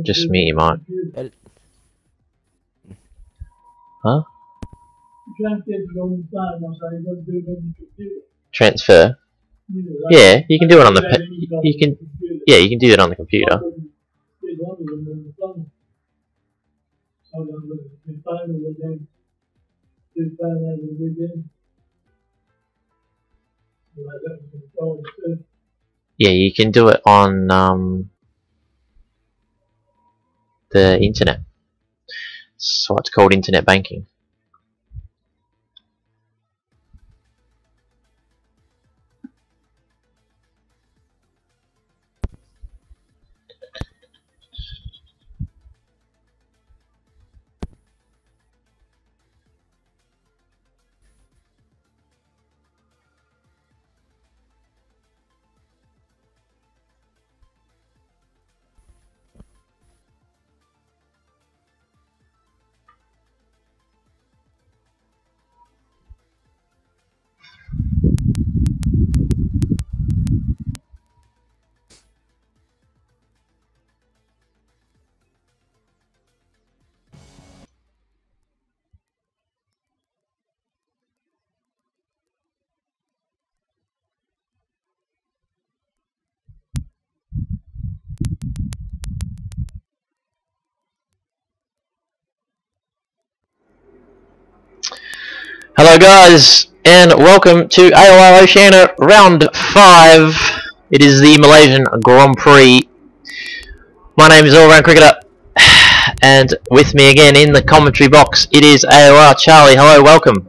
Just mute your mic. Huh? Transfer? Yeah, you can do it on the you can do it on the computer. Yeah, you can do it on the internet. So it's called internet banking. Hello guys, and welcome to ALR Oceania Round 5. It is the Malaysian Grand Prix. My name is ALLRNDCRICKETER, and with me again in the commentary box, it is AOR Charlie. Hello, welcome.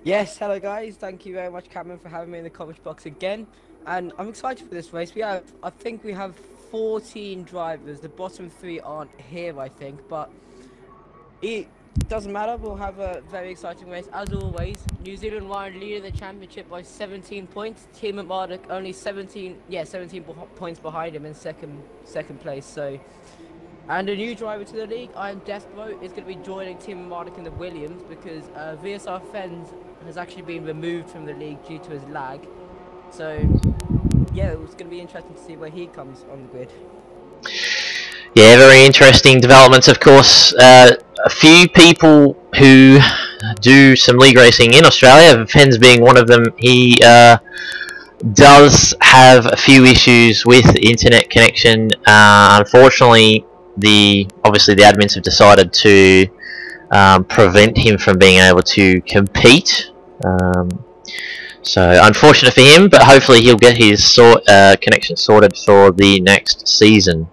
Yes, hello guys, thank you very much Cameron for having me in the commentary box again. And I'm excited for this race. I think we have 14 drivers. The bottom 3 aren't here, I think, but it doesn't matter, we'll have a very exciting race as always. New Zealand Ryan leading the championship by 17 points. Team at Marduk only 17 points behind him in second place. So, and a new driver to the league, I'm Deathbro, is going to be joining Team Marduk in the Williams because VSR Fens has actually been removed from the league due to his lag. So, yeah, it's going to be interesting to see where he comes on the grid. Yeah, very interesting developments, of course. A few people who do some league racing in Australia, Fens being one of them, he does have a few issues with internet connection. Unfortunately, obviously the admins have decided to prevent him from being able to compete. So unfortunate for him, but hopefully he'll get his connection sorted for the next season,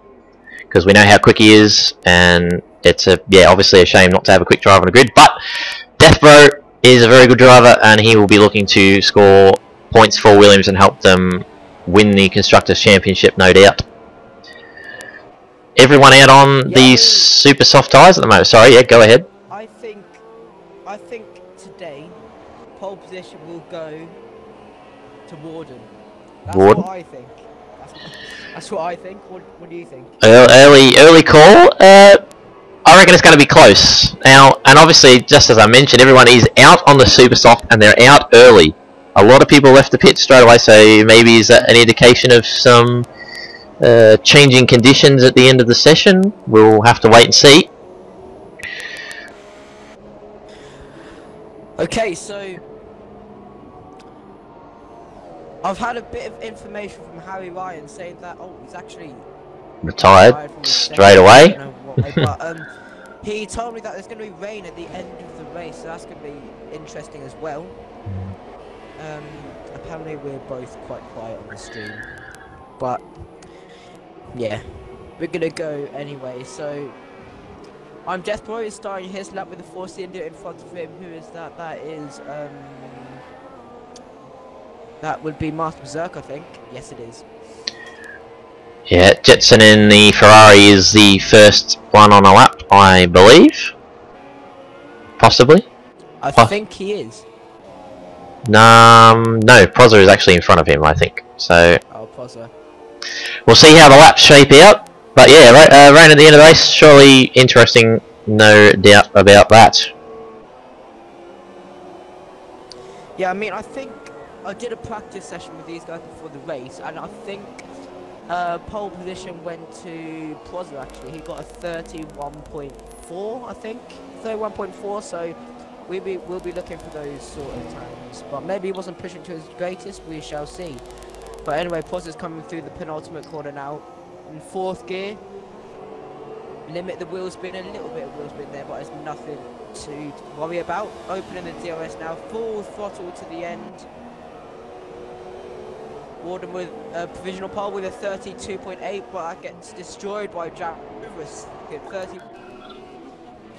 because we know how quick he is, and it's obviously a shame not to have a quick driver on the grid. But Deathbro is a very good driver, and he will be looking to score points for Williams and help them win the Constructors' Championship, no doubt. Everyone out on these super soft tyres at the moment. Sorry, yeah, go ahead. I think today pole position will go to Warden. That's Warden? what I think. That's what I think. What do you think? Early call. I reckon it's going to be close now, and obviously, just as I mentioned, everyone is out on the super soft and they're out early. A lot of people left the pit straight away, so maybe is that an indication of some changing conditions at the end of the session? We'll have to wait and see. Okay, so I've had a bit of information from Harry Ryan saying that he's actually retired straight away. But he told me that there's going to be rain at the end of the race, so that's going to be interesting as well. Apparently we're both quite quiet on the stream, but yeah, we're going to go anyway. So I'm Deathbro is starting his lap with the Force India in front of him. Who is that? That is that would be Master Berserk, I think. Yes, it is. Yeah, Jetson in the Ferrari is the first one on a lap, I believe. Possibly. I think he is. No, Prozza is actually in front of him, I think. So. Oh, Prozza. We'll see how the laps shape out. But yeah, rain at the end of the race, surely interesting, no doubt about that. Yeah, I mean, I think I did a practice session with these guys before the race, and I think Pole position went to Prozza actually. He got a 31.4, I think. 31.4, so we'll be looking for those sort of times. But maybe he wasn't pushing to his greatest, we shall see. But anyway, Prozza's coming through the penultimate corner now. In 4th gear. Limit the wheel spin, a little bit of wheel spin there, but it's nothing to worry about. Opening the DRS now, full throttle to the end. Warden with a provisional pole with a 32.8, but that gets destroyed by Jared.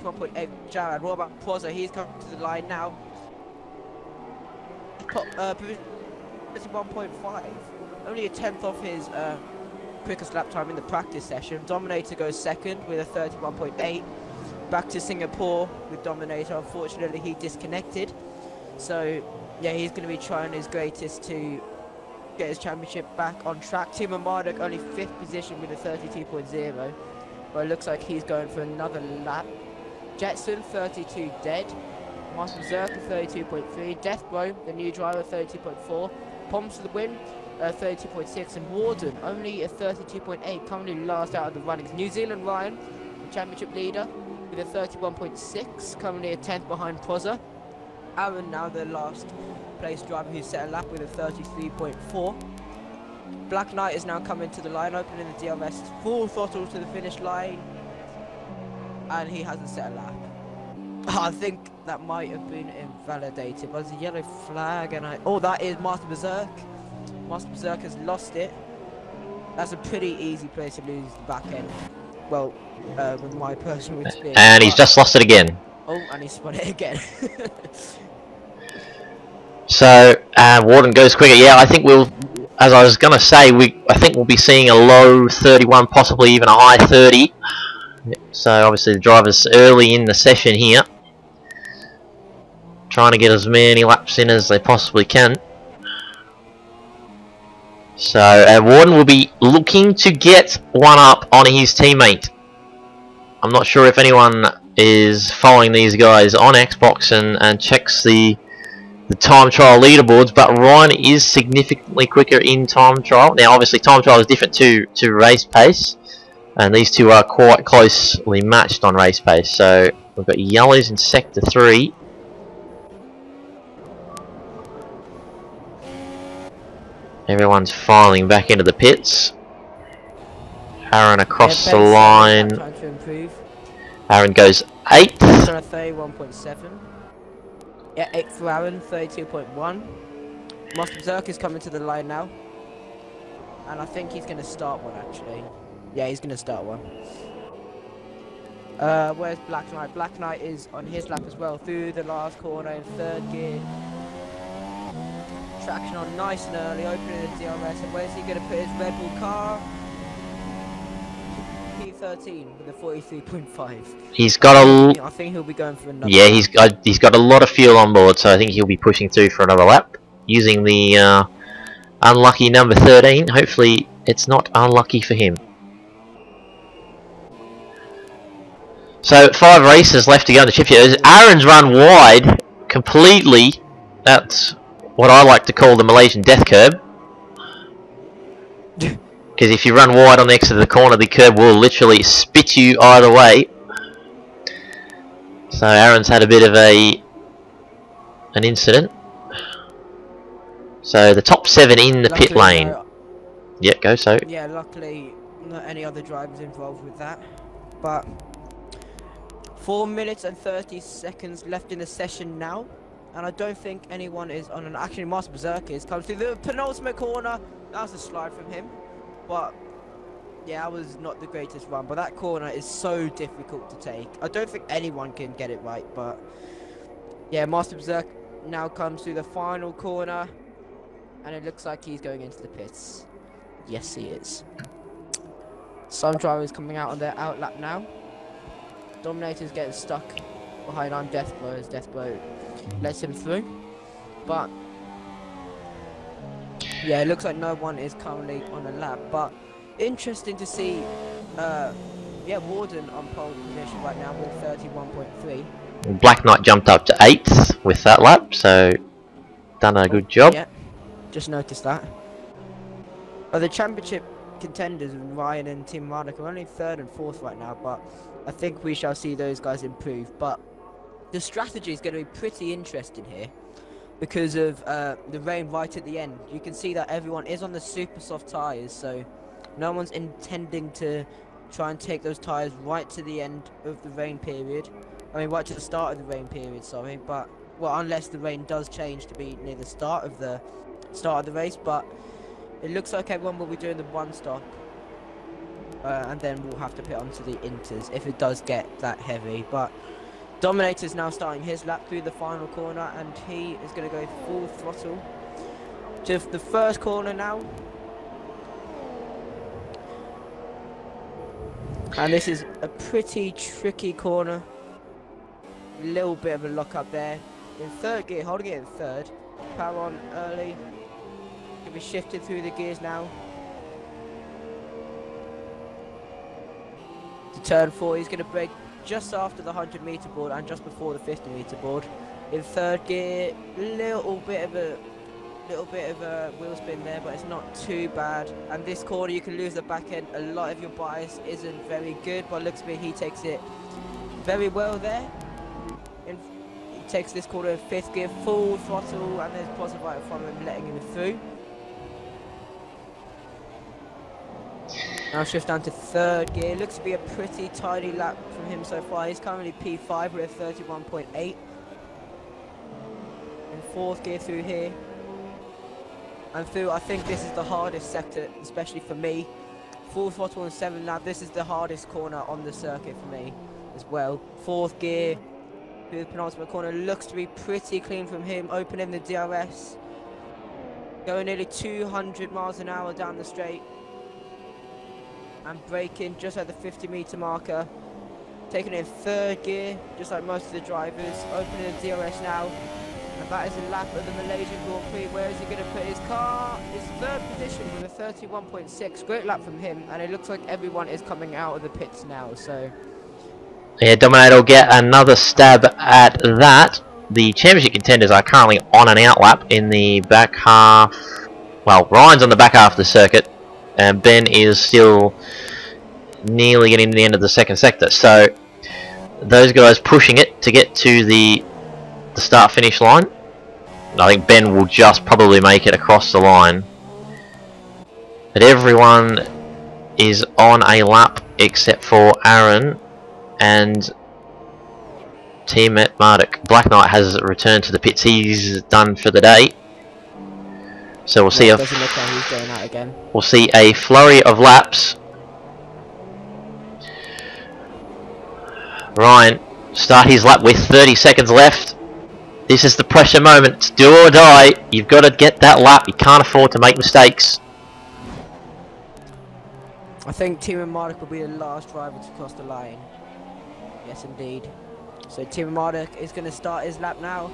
31.8 Jared. What about Prozza? He's coming to the line now. 31.5. Only a 10th off his quickest lap time in the practice session. Dominator goes second with a 31.8. Back to Singapore with Dominator. Unfortunately, he disconnected. So, yeah, he's going to be trying his greatest to get his championship back on track. Timo Marduk only 5th position with a 32.0. But it looks like he's going for another lap. Jetson, 32 dead. Martin Zerker, 32.3. Deathbro, the new driver, 32.4. Poms for the win, 32.6. And Warden, only a 32.8. Currently last out of the runnings. New Zealand Ryan, the championship leader, with a 31.6. Currently a 10th behind Prozza. Aaron, now the last place driver who set a lap with a 33.4. Black Knight is now coming to the line, opening the DRS, full throttle to the finish line, and he hasn't set a lap. I think that might have been invalidated. There's a yellow flag, and oh, that is Master Berserk. Master Berserk has lost it. That's a pretty easy place to lose the back end. Well, with my personal experience. And he's just lost it again. Oh, and he spun it again. So Warden goes quicker. Yeah, I think we'll, as I was going to say, I think we'll be seeing a low 31, possibly even a high 30. So obviously the drivers early in the session here, trying to get as many laps in as they possibly can. So Warden will be looking to get one up on his teammate. I'm not sure if anyone is following these guys on Xbox and checks the time trial leaderboards, but Ryan is significantly quicker in time trial. Now obviously time trial is different to race pace, and these two are quite closely matched on race pace. So we've got yellows in sector 3. Everyone's filing back into the pits. Aaron across the line. Aaron goes 8th. 31.7. Yeah, 8th for Aaron, 32.1. Master Berserk is coming to the line now. And I think he's going to start one, actually. Yeah, he's going to start one. Where's Black Knight? Black Knight is on his lap as well, through the last corner in 3rd gear. Traction on nice and early, opening the DRS. And where's he going to put his Red Bull car? P13 with a 43.5. He's got a. I think he'll be going for another. Yeah, he's got a lot of fuel on board, so I think he'll be pushing through for another lap using the unlucky number 13. Hopefully, it's not unlucky for him. So 5 races left to go in the chip here. Aaron's run wide completely. That's what I like to call the Malaysian death curb. Because if you run wide on the exit of the corner, the curb will literally spit you either way. So Aaron's had a bit of an incident. So the top 7 in the pit lane. Yeah, go so. Yeah, luckily not any other drivers involved with that. But 4 minutes and 30 seconds left in the session now. And I don't think anyone is on an... Actually, Master Berserk is comes through the penultimate corner. That was a slide from him. But yeah, that was not the greatest run, but that corner is so difficult to take. I don't think anyone can get it right, but yeah, Master Berserk now comes through the final corner, and it looks like he's going into the pits. Yes, he is. Some drivers coming out on their outlap now. Dominator's getting stuck behind on Deathblow as Deathblow lets him through, but yeah, it looks like no one is currently on a lap, but interesting to see, yeah, Warden on pole position right now with 31.3. Black Knight jumped up to 8th with that lap, so done a good job. Yeah, just noticed that. The championship contenders, Ryan and Team Marduk, are only 3rd and 4th right now, but I think we shall see those guys improve. But the strategy is going to be pretty interesting here because of the rain right at the end. You can see that everyone is on the super soft tyres, so no one's intending to try and take those tyres right to the end of the rain period. I mean, right to the start of the rain period, sorry. But, well, unless the rain does change to be near the start of the race, but it looks like everyone will be doing the 1 stop. And then we'll have to put onto the inters if it does get that heavy. But Dominator's now starting his lap through the final corner, and he is going to go full throttle to the first corner now. And this is a pretty tricky corner. A little bit of a lock up there. In 3rd gear, holding it in 3rd. Power on early. Can be shifted through the gears now. To turn 4, he's going to brake just after the 100-meter board and just before the 50-meter board. In 3rd gear, little bit of a wheel spin there, but it's not too bad. And this corner, you can lose the back end. A lot of your bias isn't very good, but looks to me he takes it very well there. He takes this corner in 5th gear, full throttle, and there's positive right in front of him, letting him through. Now shift down to 3rd gear. Looks to be a pretty tidy lap from him so far. He's currently P5 with a 31.8. In 4th gear through here. And through, I think this is the hardest sector, especially for me. Full throttle and 7 lap. This is the hardest corner on the circuit for me as well. 4th gear through the penultimate corner. Looks to be pretty clean from him. Opening the DRS. Going nearly 200 miles an hour down the straight. And braking just at the 50-meter marker. Taking it in 3rd gear, just like most of the drivers. Opening the DRS now. And that is a lap of the Malaysian Grand Prix. Where is he going to put his car? His 3rd position with a 31.6. Great lap from him. And it looks like everyone is coming out of the pits now. So yeah, Dominator will get another stab at that. The championship contenders are currently on an out lap in the back half. Well, Ryan's on the back half of the circuit. And Ben is still nearly getting to the end of the 2nd sector. So those guys pushing it to get to the start-finish line. I think Ben will just probably make it across the line. But everyone is on a lap except for Aaron and teammate Marduk. Black Knight has returned to the pits. He's done for the day. So we'll see doesn't look like he's going out again. We'll see a flurry of laps. Ryan start his lap with 30 seconds left. This is the pressure moment. Do or die. You've got to get that lap. You can't afford to make mistakes. I think Team Marduk will be the last driver to cross the line. Yes, indeed. So Team Marduk is going to start his lap now.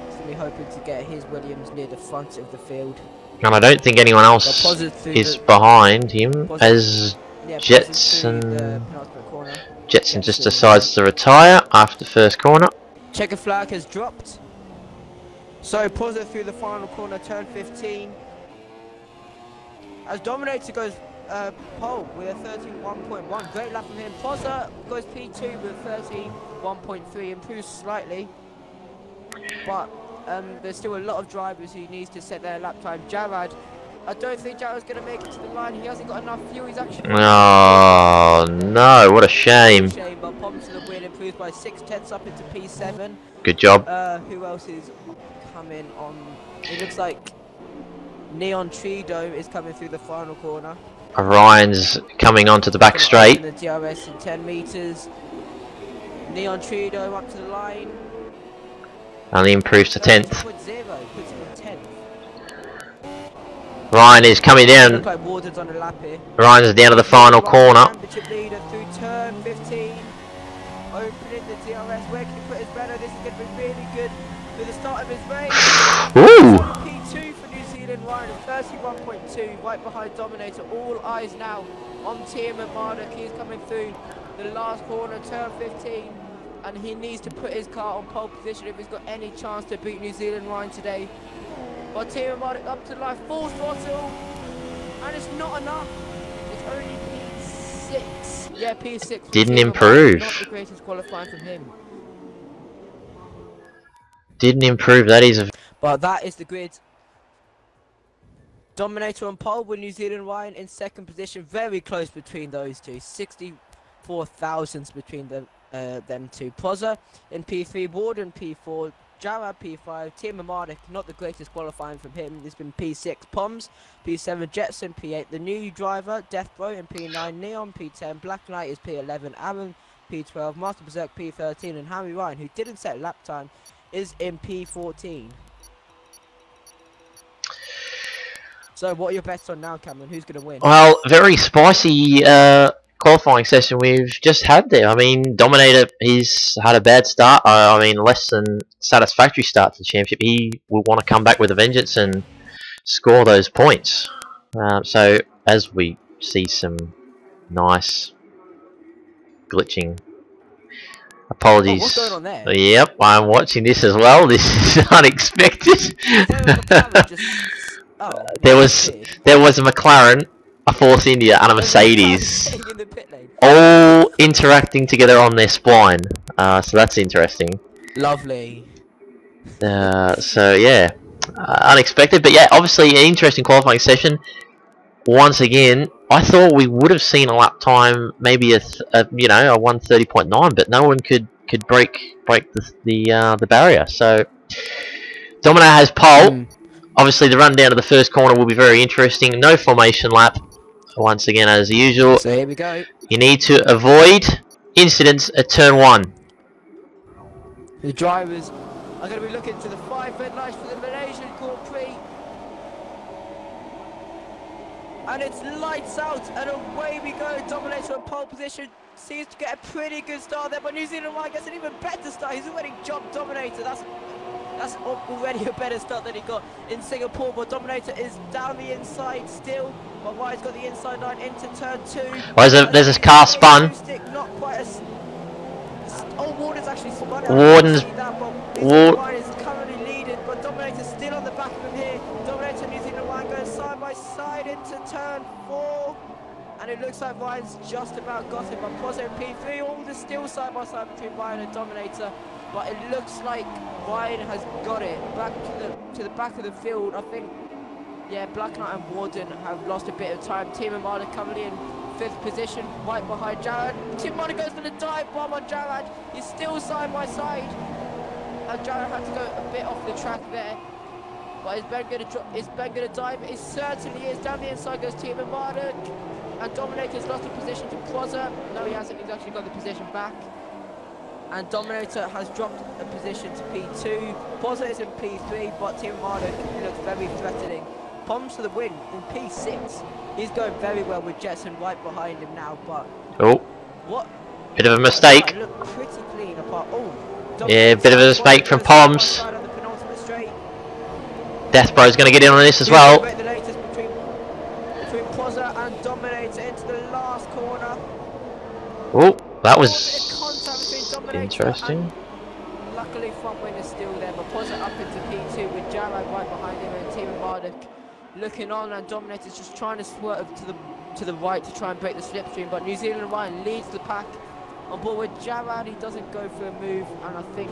He's going to be hoping to get his Williams near the front of the field. And I don't think anyone else is behind him, as Jetson just decides to retire after the first corner. Checker flag has dropped. So positive through the final corner, turn 15. As Dominator goes pole with a 31.1, great lap from him. Pozza goes P2 with 31.3, improves slightly. But there's still a lot of drivers who needs to set their lap time. Jarrad, I don't think Jarrad's going to make it to the line. He hasn't got enough fuel. He's actually... Oh no, what a shame. But Pomps to the win, improves by 6/10 up into P7. Good job. Who else is coming on? It looks like Neon Trido is coming through the final corner. Ryan's coming onto the back straight. The DRS in 10 meters. Neon Trido up to the line. Only improves to 10th. 0.0 puts him in 10th. Ryan is coming down. Looks like Warden's on the lap here. Ryan's down to the final corner. Championship leader through turn 15. Opening the DRS. Where can he put his banner? This is going to be really good for the start of his race. Ooh! P2 for New Zealand. Ryan is 31.2, right behind Dominator. All eyes now on Team Marduk. He's coming through the last corner, turn 15. And he needs to put his car on pole position if he's got any chance to beat New Zealand Ryan today. But Team Marduk up to life, full throttle. And it's not enough. It's only P6. Yeah, P6. Didn't improve. Not the greatest qualifying from him. Didn't improve. That is a... But that is the grid. Dominator on pole with New Zealand Ryan in second position. Very close between those two. 64 thousandths between them two. Pozza in P3. Ward in P4. Jarrad P5, Tim Mamardic, not the greatest qualifying from him. There's been P6, Poms, P7, Jetson, P8, the new driver, Deathbro in P9, Neon, P10, Black Knight is P11, Aaron, P12, Master Berserk, P13, and Harry Ryan, who didn't set lap time, is in P14. So what are your bets on now, Cameron? Who's going to win? Well, very spicy qualifying session we've just had there. I mean, Dominator, he's had a bad start. I mean, less than satisfactory start to the championship. He will want to come back with a vengeance and score those points. So, as we see some nice glitching. Apologies. Oh, what's going on there? Yep, I'm watching this as well. This is unexpected. There was a McLaren, a Force India, and a Mercedes, all interacting together on their spline. So that's interesting. Lovely. So yeah, unexpected, but yeah, obviously an interesting qualifying session. Once again, I thought we would have seen a lap time, maybe a 1:30.9, but no one could break the barrier. So Domino has pole. Obviously, the run down to the first corner will be very interesting. No formation lap, once again as usual. So here we go. You need to avoid incidents at turn 1. The drivers are going to be looking to the 5 red lights for the Malaysian Grand Prix. And it's lights out, and away we go. Dominator in pole position. Seems to get a pretty good start there, but New Zealand Ryan gets an even better start. He's already jumped Dominator. That's already a better start than he got in Singapore, but Dominator is down the inside still. But Ryan's got the inside line into turn 2. Well, there's a car spun. Not quite as... Oh, Warden's actually spun. Warden is currently leading, but Dominator's still on the back of him here. Dominator, New Zealand Ryan going side by side into turn 4. And it looks like Ryan's just about got him. But Pozzo and P3, all the still side by side between Ryan and Dominator. But it looks like Ryan has got it back to the back of the field. I think, yeah, Black Knight and Warden have lost a bit of time. Team Amada currently in 5th position, right behind Jarrad. Team Amada goes for the dive bomb on Jarrad. He's still side by side, and Jarrad had to go a bit off the track there. But is Ben going to dive? It certainly is. Down the inside goes Team Amada, and Dominator's lost a position to Quazza. No, he hasn't. He's actually got the position back. And Dominator has dropped a position to P2. Pozza is in P3, but Team Mardo looks very threatening. Poms for the win in P6. He's going very well with Jetson right behind him now, but... Oh. What? Bit of a mistake. Look pretty clean apart. Oh. Yeah, bit of a mistake from Poms. Deathbro's going to get in on this as well. The latest between Pozza and Dominator into the last corner. Oh, that was interesting. Luckily, front wing is still there, but Pozza up into P2 with Jarrad right behind him and Team Bardic looking on, and Dominator's just trying to swerve to the right to try and break the slipstream. But New Zealand Ryan leads the pack on board with Jarrad. He doesn't go for a move, and I think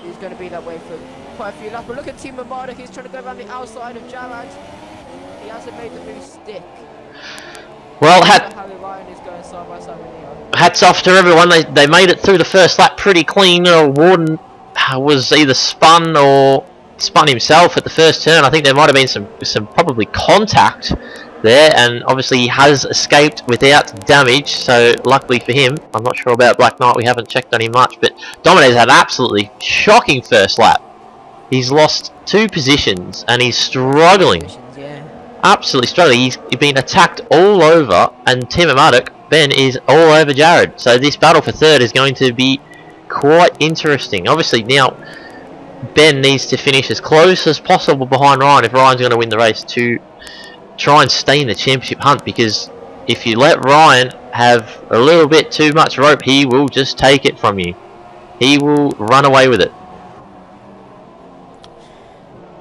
he's going to be that way for quite a few laps. But look at Team Bardic. He's trying to go around the outside of Jarrad. He hasn't made the move stick. Well, Harry Ryan is going side by side with Neon. Hats off to everyone. They made it through the first lap pretty clean. Warden was either spun or spun himself at the first turn. I think there might have been some probably contact there, and obviously he has escaped without damage. So luckily for him, I'm not sure about Black Knight. We haven't checked on him much, but Dominator's had an absolutely shocking first lap. He's lost 2 positions and he's struggling. Absolutely struggling. He's been attacked all over, and Tim Amaduk, Ben, is all over Jarrad. So this battle for third is going to be quite interesting. Obviously now Ben needs to finish as close as possible behind Ryan if Ryan's going to win the race to try and stay in the championship hunt, because if you let Ryan have a little bit too much rope, he will just take it from you. He will run away with it.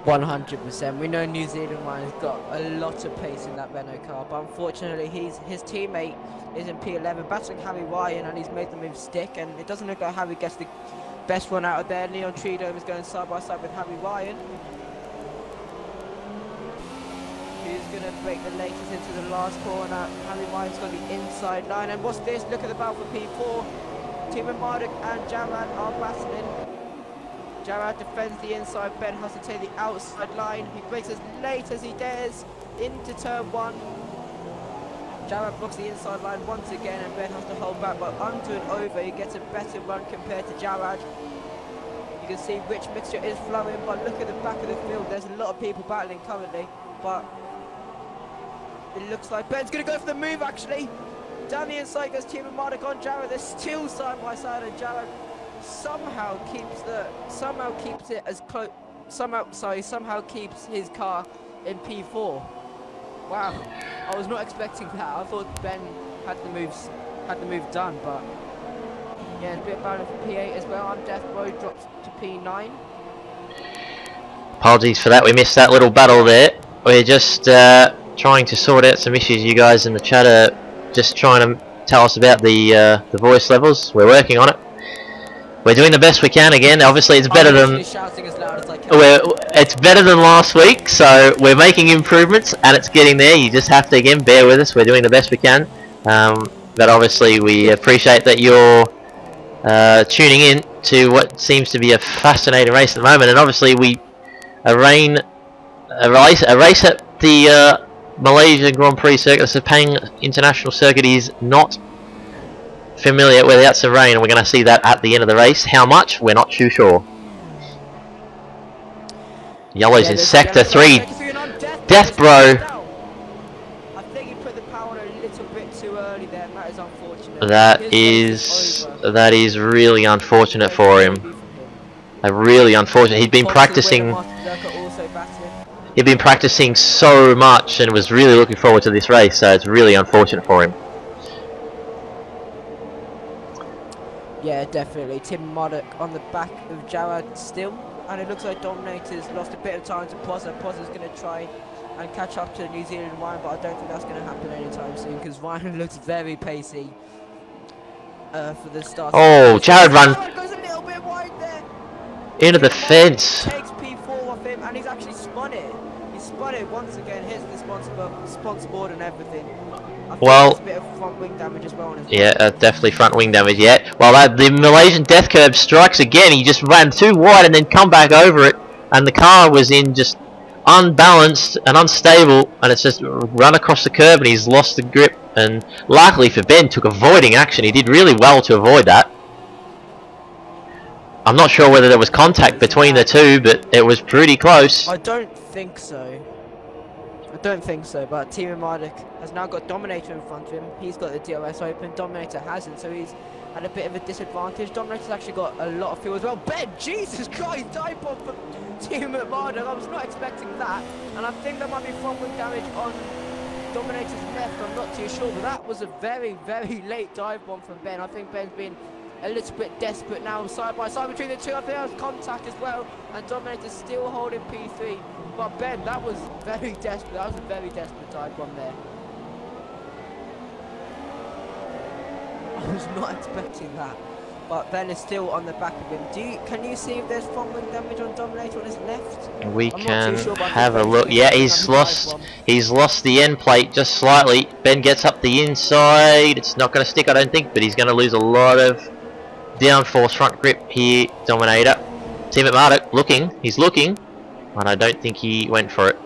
100%. We know New Zealand one has got a lot of pace in that Renault car, but unfortunately his teammate is in P11 battling Harry Ryan, and he's made the move stick, and it doesn't look like Harry gets the best one out of there. Leon Treedome is going side by side with Harry Ryan, who's going to break the latest into the last corner. Harry Ryan's got the inside line, and what's this? Look at the battle for P4. Timo Marduk and Jarrad are battling. Jarrad defends the inside, Ben has to take the outside line. He breaks as late as he dares into turn 1. Jarrad blocks the inside line once again, and Ben has to hold back, but under and over he gets a better run compared to Jarrad. You can see Rich Mixture is flowing, but look at the back of the field, there's a lot of people battling currently, but it looks like Ben's going to go for the move actually. Down the inside goes Timo Marduk on Jarrad. They're still side by side, and Jarrad somehow keeps it as close. Somehow keeps his car in P4. Wow, I was not expecting that. I thought Ben had the move done, but yeah, a bit of battle for P8 as well. And Death Row drops to P9. Apologies for that. We missed that little battle there. We're just trying to sort out some issues. You guys in the chat are just trying to tell us about the voice levels. We're working on it. We're doing the best we can again. Obviously, it's better than it's better than last week, so we're making improvements and it's getting there. You just have to again bear with us. We're doing the best we can, but obviously we appreciate that you're tuning in to what seems to be a fascinating race at the moment. And obviously, a race at the Malaysian Grand Prix circuit, the Sepang International Circuit, is not familiar without some rain, and we're going to see that at the end of the race. How much? We're not too sure. Yellow's in sector 3. Death Bro. I think he put the power on a little bit too early there, and that is unfortunate. That is really unfortunate for him. Really unfortunate. He'd been practicing. He'd been practicing so much and was really looking forward to this race, so it's really unfortunate for him. Yeah, definitely. Tim Marduk on the back of Jarrad still, and it looks like Dominator's lost a bit of time to Pozza. Pozza's going to try and catch up to the New Zealand Ryan, but I don't think that's going to happen anytime soon, because Ryan looks very pacey for the start. Oh, Jarrad ran goes a little bit wide there into the fence. Takes P4 off him, and he's actually spun it. He spun it once again, hits the sponsor board and everything. Well, a bit of front wing damage as well on his yeah, definitely front wing damage. Yeah. Well, the Malaysian Death Curb strikes again. He just ran too wide and then come back over it, and the car was in just unbalanced and unstable, and it's just run across the curb, and he's lost the grip. And luckily for Ben, took avoiding action. He did really well to avoid that. I'm not sure whether there was contact between the two, but it was pretty close. I don't think so. But Timo Marduk has now got Dominator in front of him. He's got the DRS open, Dominator hasn't, so he's at a bit of a disadvantage. Dominator's actually got a lot of fuel as well. Ben, Jesus Christ, dive bomb from Timo Marduk. I was not expecting that, and I think there might be front wing damage on Dominator's left. I'm not too sure, but that was a very, very late dive bomb from Ben. I think Ben's been a little bit desperate now, side by side between the two. I think there was contact as well, and Dominator's still holding P3. But Ben, that was very desperate. That was a very desperate dive bomb there. I was not expecting that. But Ben is still on the back of him. Can you see if there's front wing damage on Dominator on his left? We can have a look. Yeah, he's lost the end plate just slightly. Ben gets up the inside. It's not going to stick, I don't think, but he's going to lose a lot of downforce front grip here. Dominator. Timo Marduk looking. He's looking. And I don't think he went for it.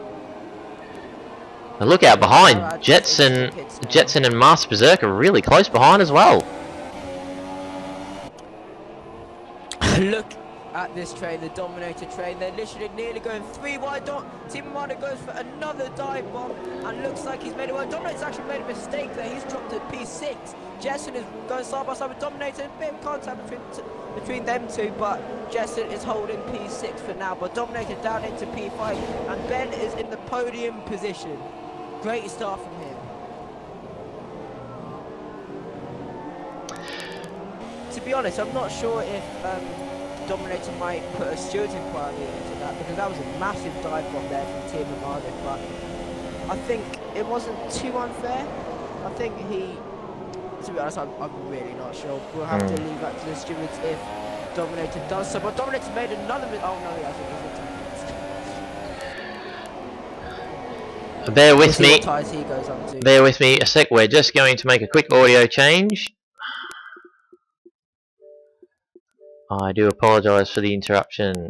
And look out behind. Jetson and Master Berserk are really close behind as well. Look at this train, the Dominator train. They're literally nearly going 3 wide. Timo Marduk goes for another dive bomb, and looks like he's made it work. Dominator's actually made a mistake there. He's dropped at P6. Jetson is going side by side with Dominator. A bit of contact between them two, but Jetson is holding P6 for now. But Dominator down into P5, and Ben is in the podium position. Great start from him. To be honest, I'm not sure if Dominator might put a steward's inquiry into that, because that was a massive dive bomb there from Team Armada, but I think it wasn't too unfair. I think he, to be honest, I'm really not sure. We'll have to leave that to the stewards if Dominator does so. But Dominator made another oh no, he hasn't. Bear with me. He goes on to. Bear with me a sec. We're just going to make a quick audio change. I do apologise for the interruption.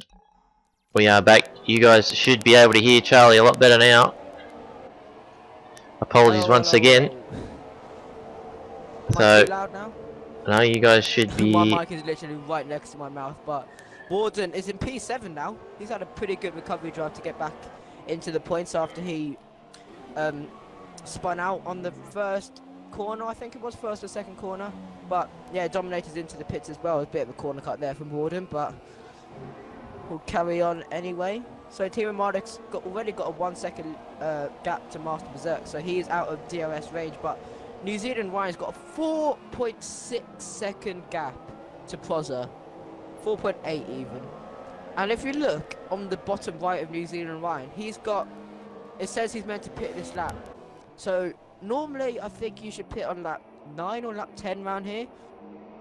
We are back. You guys should be able to hear Charlie a lot better now. Apologies once again. So, loud now? No, you guys should be. My mic is literally right next to my mouth, but Warden is in P7 now. He's had a pretty good recovery drive to get back into the points after he spun out on the first corner, I think it was, first or second corner. But yeah, Dominator's into the pits as well. A bit of a corner cut there from Warden, but we'll carry on anyway. So Team Armada's already got a 1 second gap to Master Berserk, so he is out of DRS range, but New Zealand Ryan's got a 4.6 second gap to Proza, 4.8 even. And if you look on the bottom right of New Zealand Ryan, he's got, it says he's meant to pit this lap. So normally I think you should pit on lap 9 or lap 10 round here.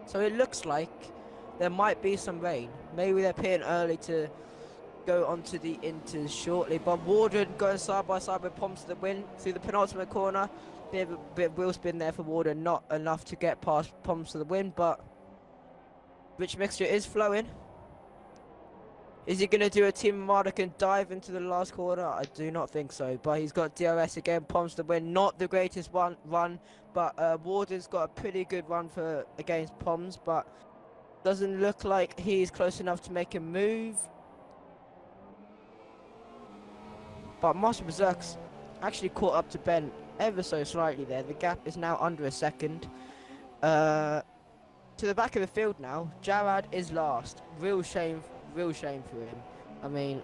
So it looks like there might be some rain. Maybe they're pitting early to go onto the inters shortly. But Warden going side by side with Poms to the win through the penultimate corner. Bit of wheel spin there for Warden, not enough to get past Poms to the win, but Rich Mixture is flowing. Is he going to do a Team Armada can dive into the last corner? I do not think so, but he's got DRS again, Poms to the win, not the greatest run, but Warden's got a pretty good run for against Poms, but doesn't look like he's close enough to make a move. But Master Berserk's actually caught up to Ben ever so slightly there. The gap is now under a second. To the back of the field now, Jarrad is last. Real shame for him. I mean,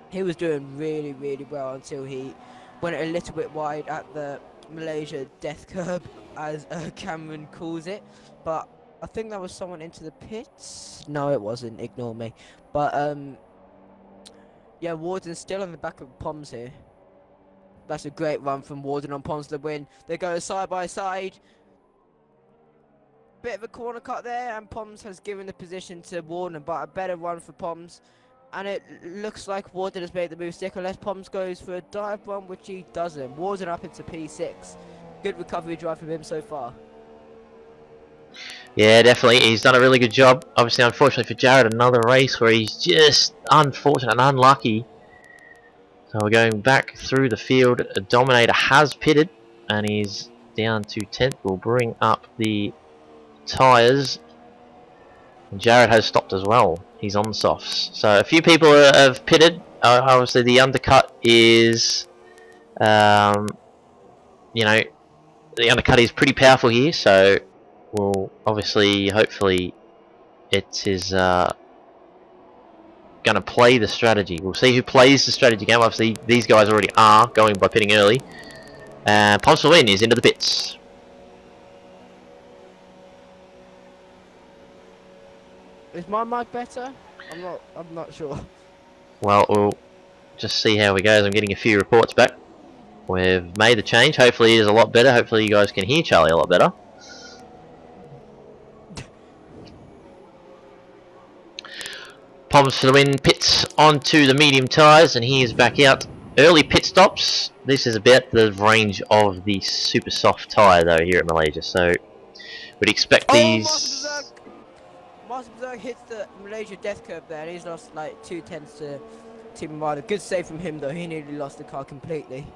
he was doing really, really well until he went a little bit wide at the Malaysia death curb, as Cameron calls it. But I think that was someone into the pits. No, it wasn't. Ignore me. But yeah, Warden's still on the back of Poms here. That's a great run from Warden on Poms to win. They go side by side. Bit of a corner cut there, and Poms has given the position to Warden, but a better run for Poms. And it looks like Warden has made the move stick, unless Poms goes for a dive bomb, which he doesn't. Warden up into P6. Good recovery drive from him so far. Yeah, definitely. He's done a really good job. Obviously, unfortunately for Jared, another race where he's just unfortunate and unlucky. So we're going back through the field. A Dominator has pitted, and he's down to 10th. We'll bring up the tyres. And Jared has stopped as well. He's on softs. So a few people have pitted. Obviously, the undercut is, you know, the undercut is pretty powerful here. So we'll obviously, hopefully, it is going to play the strategy. We'll see who plays the strategy game. Obviously, these guys already are going by pitting early. Poms to win is into the pits. Is my mic better? I'm not sure. Well, we'll just see how we go. I'm getting a few reports back. We've made the change. Hopefully it is a lot better. Hopefully you guys can hear Charlie a lot better. Poms to the win, pits onto the medium tyres, and he is back out. Early pit stops. This is about the range of the super soft tyre though here at Malaysia, so we'd expect these. Master Berserk hits the Malaysia death curve there, and he's lost like 2/10 to Team Armada. Good save from him though, he nearly lost the car completely.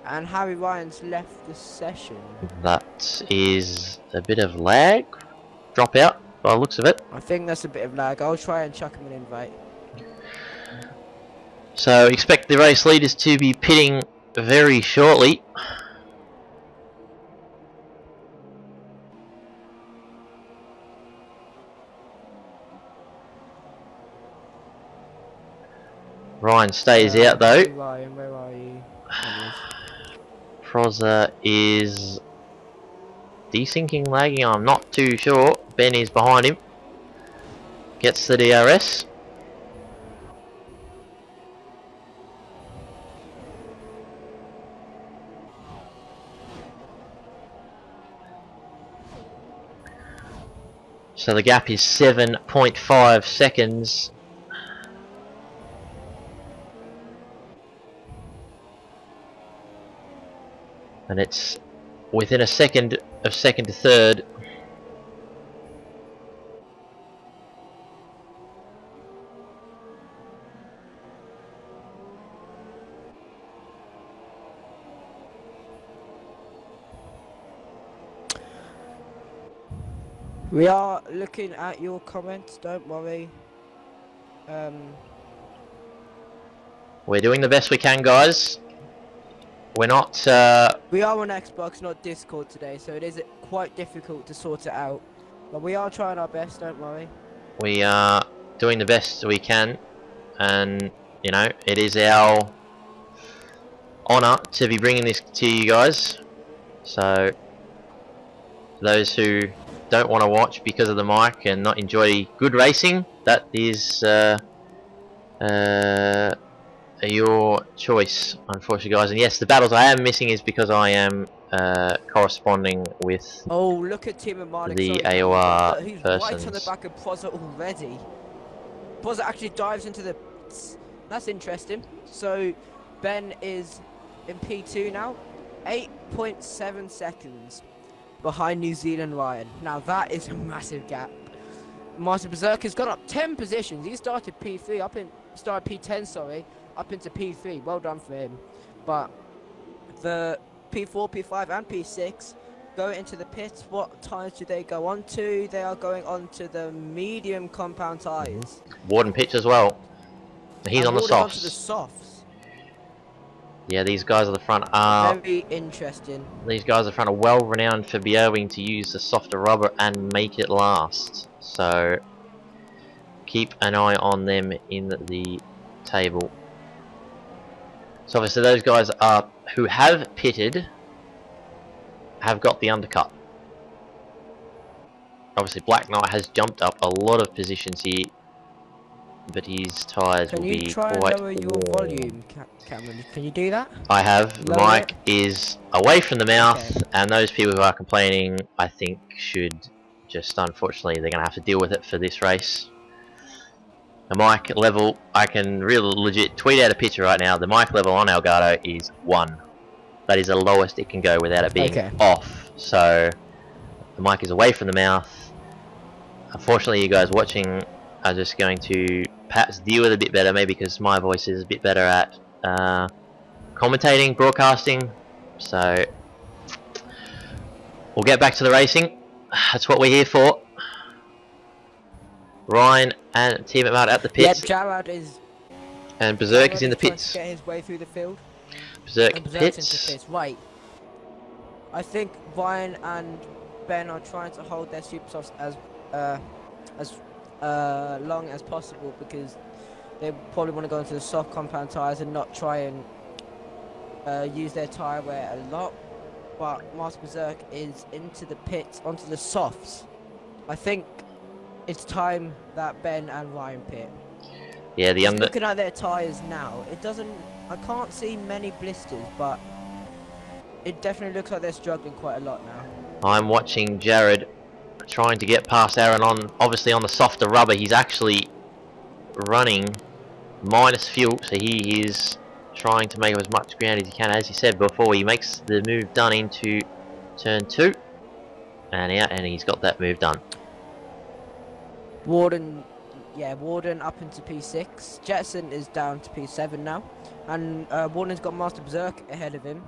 And Harry Ryan's left the session. That is a bit of lag. Drop out by the looks of it. I think that's a bit of lag. I'll try and chuck him an invite. So expect the race leaders to be pitting very shortly. Ryan stays out though. Ryan, where are you? Proza is Desyncing, lagging, I'm not too sure. Ben is behind him. Gets the DRS. So the gap is 7.5 seconds. And it's within a second of second to third. We are looking at your comments, don't worry. We're doing the best we can, guys. We're not... We are on Xbox, not Discord today, so it is quite difficult to sort it out. But we are trying our best, don't worry. We are doing the best we can. And, you know, it is our honour to be bringing this to you guys. So, for those who don't want to watch because of the mic and not enjoy good racing, that is your choice, unfortunately, guys. And yes, the battles I am missing is because I am corresponding with look at Team the AOR he's persons. right on the back of Prozza already. Prozza actually dives into the... That's interesting. So Ben is in P2 now, 8.7 seconds behind New Zealand Ryan. Now that is a massive gap. Master Berserker's gone up 10 positions. He started P3 started P10, sorry, up into P3. Well done for him. But the P4, P5 and P6 go into the pits. What tyres do they go on to? They are going on to the medium compound tyres. Warden pitch as well. He's on the softs. Yeah, these guys at the front are very interesting. These guys at the front are well renowned for being able to use the softer rubber and make it last. So keep an eye on them in the table. So obviously those guys are who have pitted have got the undercut. Obviously Black Knight has jumped up a lot of positions here, but his tyres will be quite warm. Can you try and lower your volume, Cameron? Can you do that? I have. The mic is away from the mouth, and those people who are complaining, I think, should just, unfortunately, they're going to have to deal with it for this race. The mic level, I can really legit tweet out a picture right now. The mic level on Elgato is 1. That is the lowest it can go without it being off. So the mic is away from the mouth. Unfortunately, you guys watching are just going to perhaps deal with it a bit better, maybe because my voice is a bit better at commentating, broadcasting. So we'll get back to the racing. That's what we're here for. Ryan and Team at the pits. Yeah, Jared is. And Berserk is in the pits. To get his way through the field. Berserk pits. Right. I think Ryan and Ben are trying to hold their super softs as long as possible, because they probably want to go into the soft compound tyres and not try and use their tyre wear a lot. But Master Berserk is into the pits, onto the softs. I think it's time that Ben and Ryan pit. Yeah, looking at their tyres now, it doesn't... I can't see many blisters, but it definitely looks like they're struggling quite a lot now. I'm watching Jared trying to get past Aaron on, obviously on the softer rubber. He's actually running minus fuel, so he is trying to make as much ground as he can. As he said before, he makes the move done into turn 2 and out, and he's got that move done. Warden up into P6. Jetson is down to P7 now, and Warden's got Master Berserk ahead of him.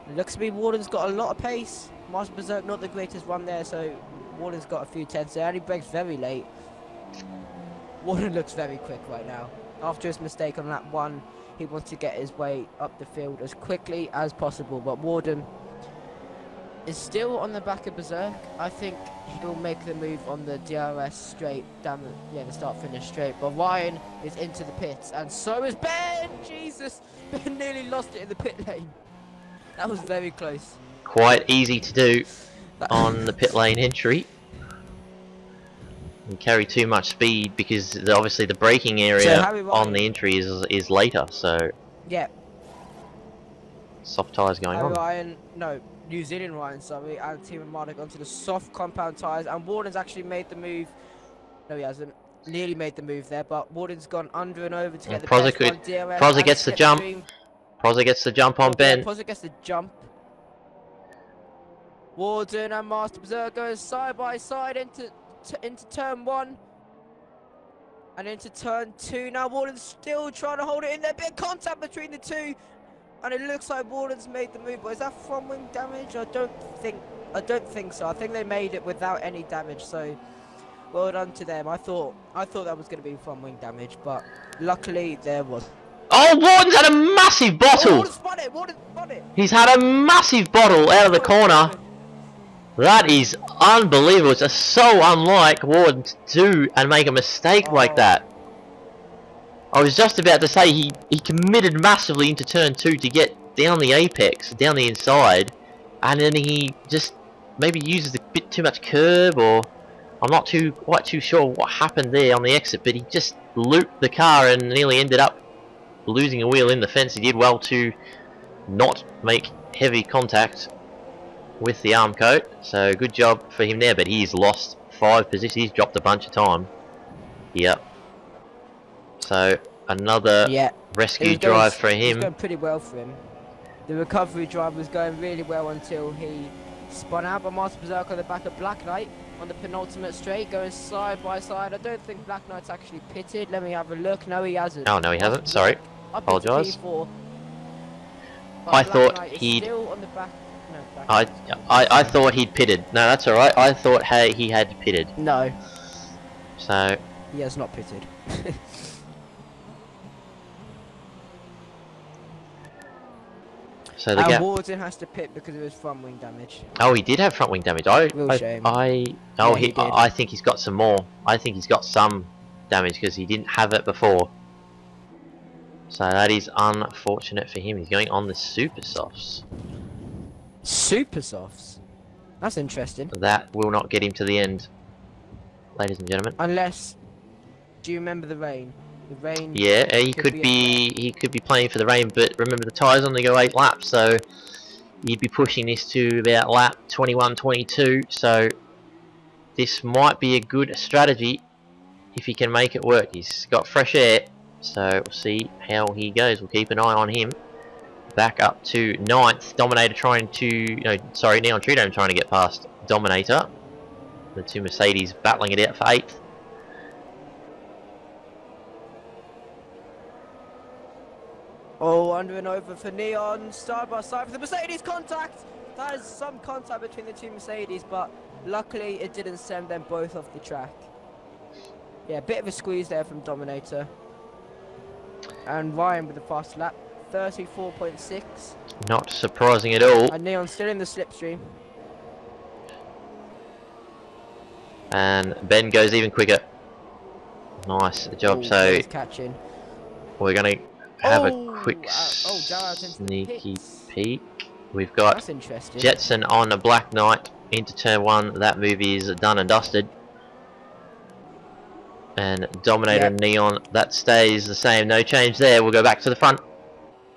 It looks to be Warden's got a lot of pace. Master Berserk not the greatest one there, so Warden's got a few tenths there, and he breaks very late. Warden looks very quick right now. After his mistake on that one, he wants to get his way up the field as quickly as possible, but Warden is still on the back of Berserk. I think he'll make the move on the DRS straight down the start-finish straight, but Ryan is into the pits, and so is Ben! Jesus! Ben nearly lost it in the pit lane. That was very close. quite easy to do on the pit lane entry. You carry too much speed because obviously the braking area on the entry is later, so yeah. Soft tyres going on. Ryan, no, New Zealand Ryan, sorry, and Team Marduk onto the soft compound tyres, and Warden's actually made the move. No, he hasn't. Nearly made the move there, but Warden's gone under and over to get the best one. Proza gets the jump. Proza gets the jump on Ben. Proza gets the jump. Warden and Master Berserker going side by side into turn 1 and into turn 2. Now Warden's still trying to hold it in there. Bit of contact between the two, and it looks like Warden's made the move. But is that front wing damage? I don't think so. I think they made it without any damage. So well done to them. I thought that was going to be front wing damage, but luckily there was. Oh, Warden's had a massive bottle. Oh, Warden's spun it. Warden's spun it. He's had a massive bottle out of the corner. That is unbelievable. It's so unlike Warden to do and make a mistake like that. I was just about to say he committed massively into turn 2 to get down the apex, down the inside, and then he just maybe uses a bit too much curb, or I'm not quite too sure what happened there on the exit, but he just looped the car and nearly ended up losing a wheel in the fence. He did well to not make heavy contact with the arm coat, so good job for him there, but he's lost 5 positions. He's dropped a bunch of time. Yep. So another rescue drive for him. It was going pretty well for him. The recovery drive was going really well until he spun out, but Master Berserker on the back of Black Knight on the penultimate straight, going side by side. I don't think Black Knight's actually pitted. Let me have a look. No, he hasn't. Oh, no, he hasn't. Sorry. Apologise. I thought he'd. Still on the back. No, I thought he'd pitted. No, that's all right. I thought he had pitted. No. So. He has not pitted. So the gap. Warden has to pit because of his front wing damage. Oh, he did have front wing damage. I think he's got some more. I think he's got some damage because he didn't have it before. So that is unfortunate for him. He's going on the super softs. Super softs? That's interesting. That will not get him to the end, ladies and gentlemen. Unless, do you remember the rain? The rain. Yeah, he could be playing for the rain, but remember the tyres only go 8 laps, so you'd be pushing this to about lap 21, 22. So this might be a good strategy if he can make it work. He's got fresh air, so we'll see how he goes. We'll keep an eye on him. Back up to 9th. Dominator trying to, Neon Tridome trying to get past Dominator. The two Mercedes battling it out for 8th. Oh, under and over for Neon, side by side for the Mercedes contact. That is some contact between the two Mercedes, but luckily it didn't send them both off the track. Yeah, a bit of a squeeze there from Dominator. And Ryan with the fast lap, 34.6. Not surprising at all. And Neon still in the slipstream. And Ben goes even quicker. Nice job. So catching. We're going to have a quick sneaky peek. We've got Jetson on a Black Knight into turn 1. That move is done and dusted. And Dominator and Neon, that stays the same. No change there. We'll go back to the front.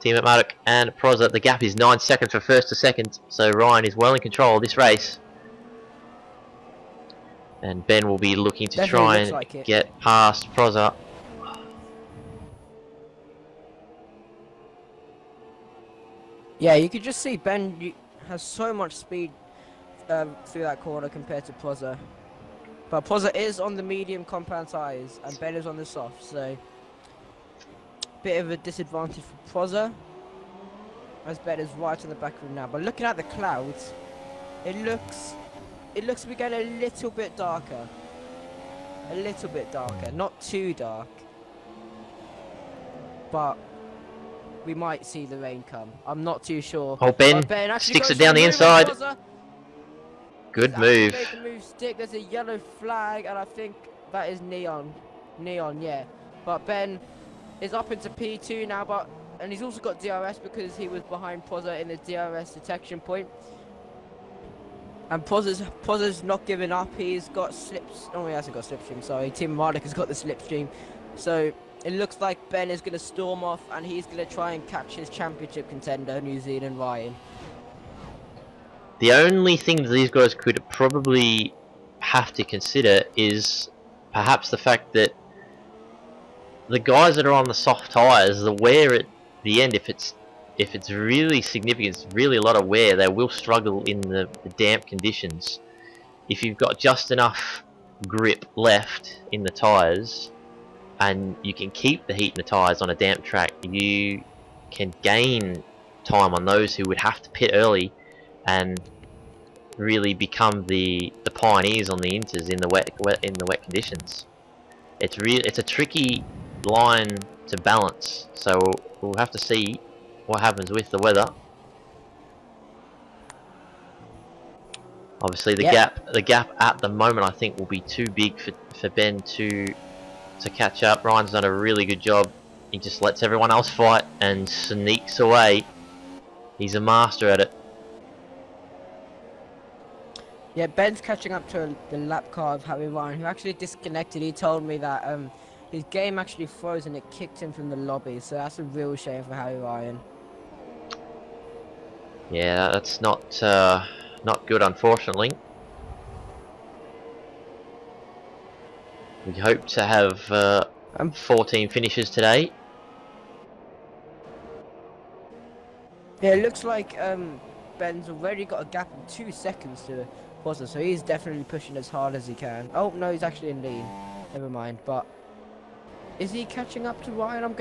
Team at Marduk and Proza. The gap is 9 seconds from first to second. So Ryan is well in control of this race. And Ben will be looking to try and get past Proza. Yeah, you could just see Ben has so much speed through that corner compared to Proza. But Proza is on the medium compound tyres and Ben is on the soft, so bit of a disadvantage for Proza as Ben is right on the back of him now. But looking at the clouds, it looks to be getting a little bit darker. A little bit darker, not too dark. But we might see the rain come. I'm not too sure. Oh, Ben sticks it down the inside. Good move. Made the move stick. There's a yellow flag, and I think that is Neon. Neon, yeah. But Ben is up into P2 now, and he's also got DRS because he was behind Proza in the DRS detection point. And Pozza's not giving up. He's got slips. Oh, he hasn't got slipstream. Sorry, Tim Mardick has got the slipstream. So it looks like Ben is going to storm off, and he's going to try and catch his championship contender, New Zealand Ryan. The only thing that these guys could probably have to consider is perhaps the fact that the guys that are on the soft tyres, the wear at the end, if it's really significant, it's really a lot of wear, they will struggle in the damp conditions. If you've got just enough grip left in the tyres and you can keep the heat in the tyres on a damp track, you can gain time on those who would have to pit early and really become the pioneers on the inters in the wet conditions. It's a tricky line to balance, so we'll have to see what happens with the weather. Obviously the gap at the moment I think will be too big for Ben to catch up. Ryan's done a really good job. He just lets everyone else fight and sneaks away. He's a master at it. Yeah, Ben's catching up to the lap car of Harry Ryan, who actually disconnected. He told me that his game actually froze and it kicked him from the lobby, so that's a real shame for Harry Ryan. Yeah, that's not good, unfortunately. We hope to have 14 finishes today. Yeah, it looks like Ben's already got a gap of 2 seconds to Pozza, so he's definitely pushing as hard as he can. Oh no, he's actually in lead. Never mind. But is he catching up to Ryan?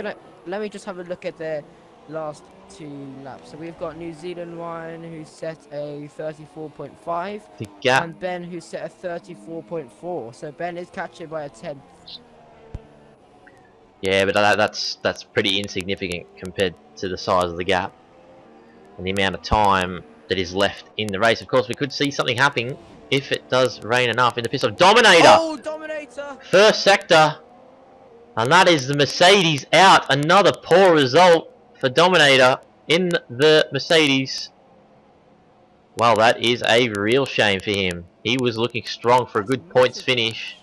Let me just have a look at their last 2 laps. So we've got New Zealand Ryan, who set a 34.5, the gap, and Ben, who set a 34.4. So Ben is catching by a 10th. Yeah, but that's pretty insignificant compared to the size of the gap and the amount of time that is left in the race. Of course, we could see something happening if it does rain enough in the pit stop. Dominator! Oh, Dominator! First sector, and that is the Mercedes out. Another poor result for Dominator in the Mercedes. Well, that is a real shame for him. He was looking strong for a good points finish.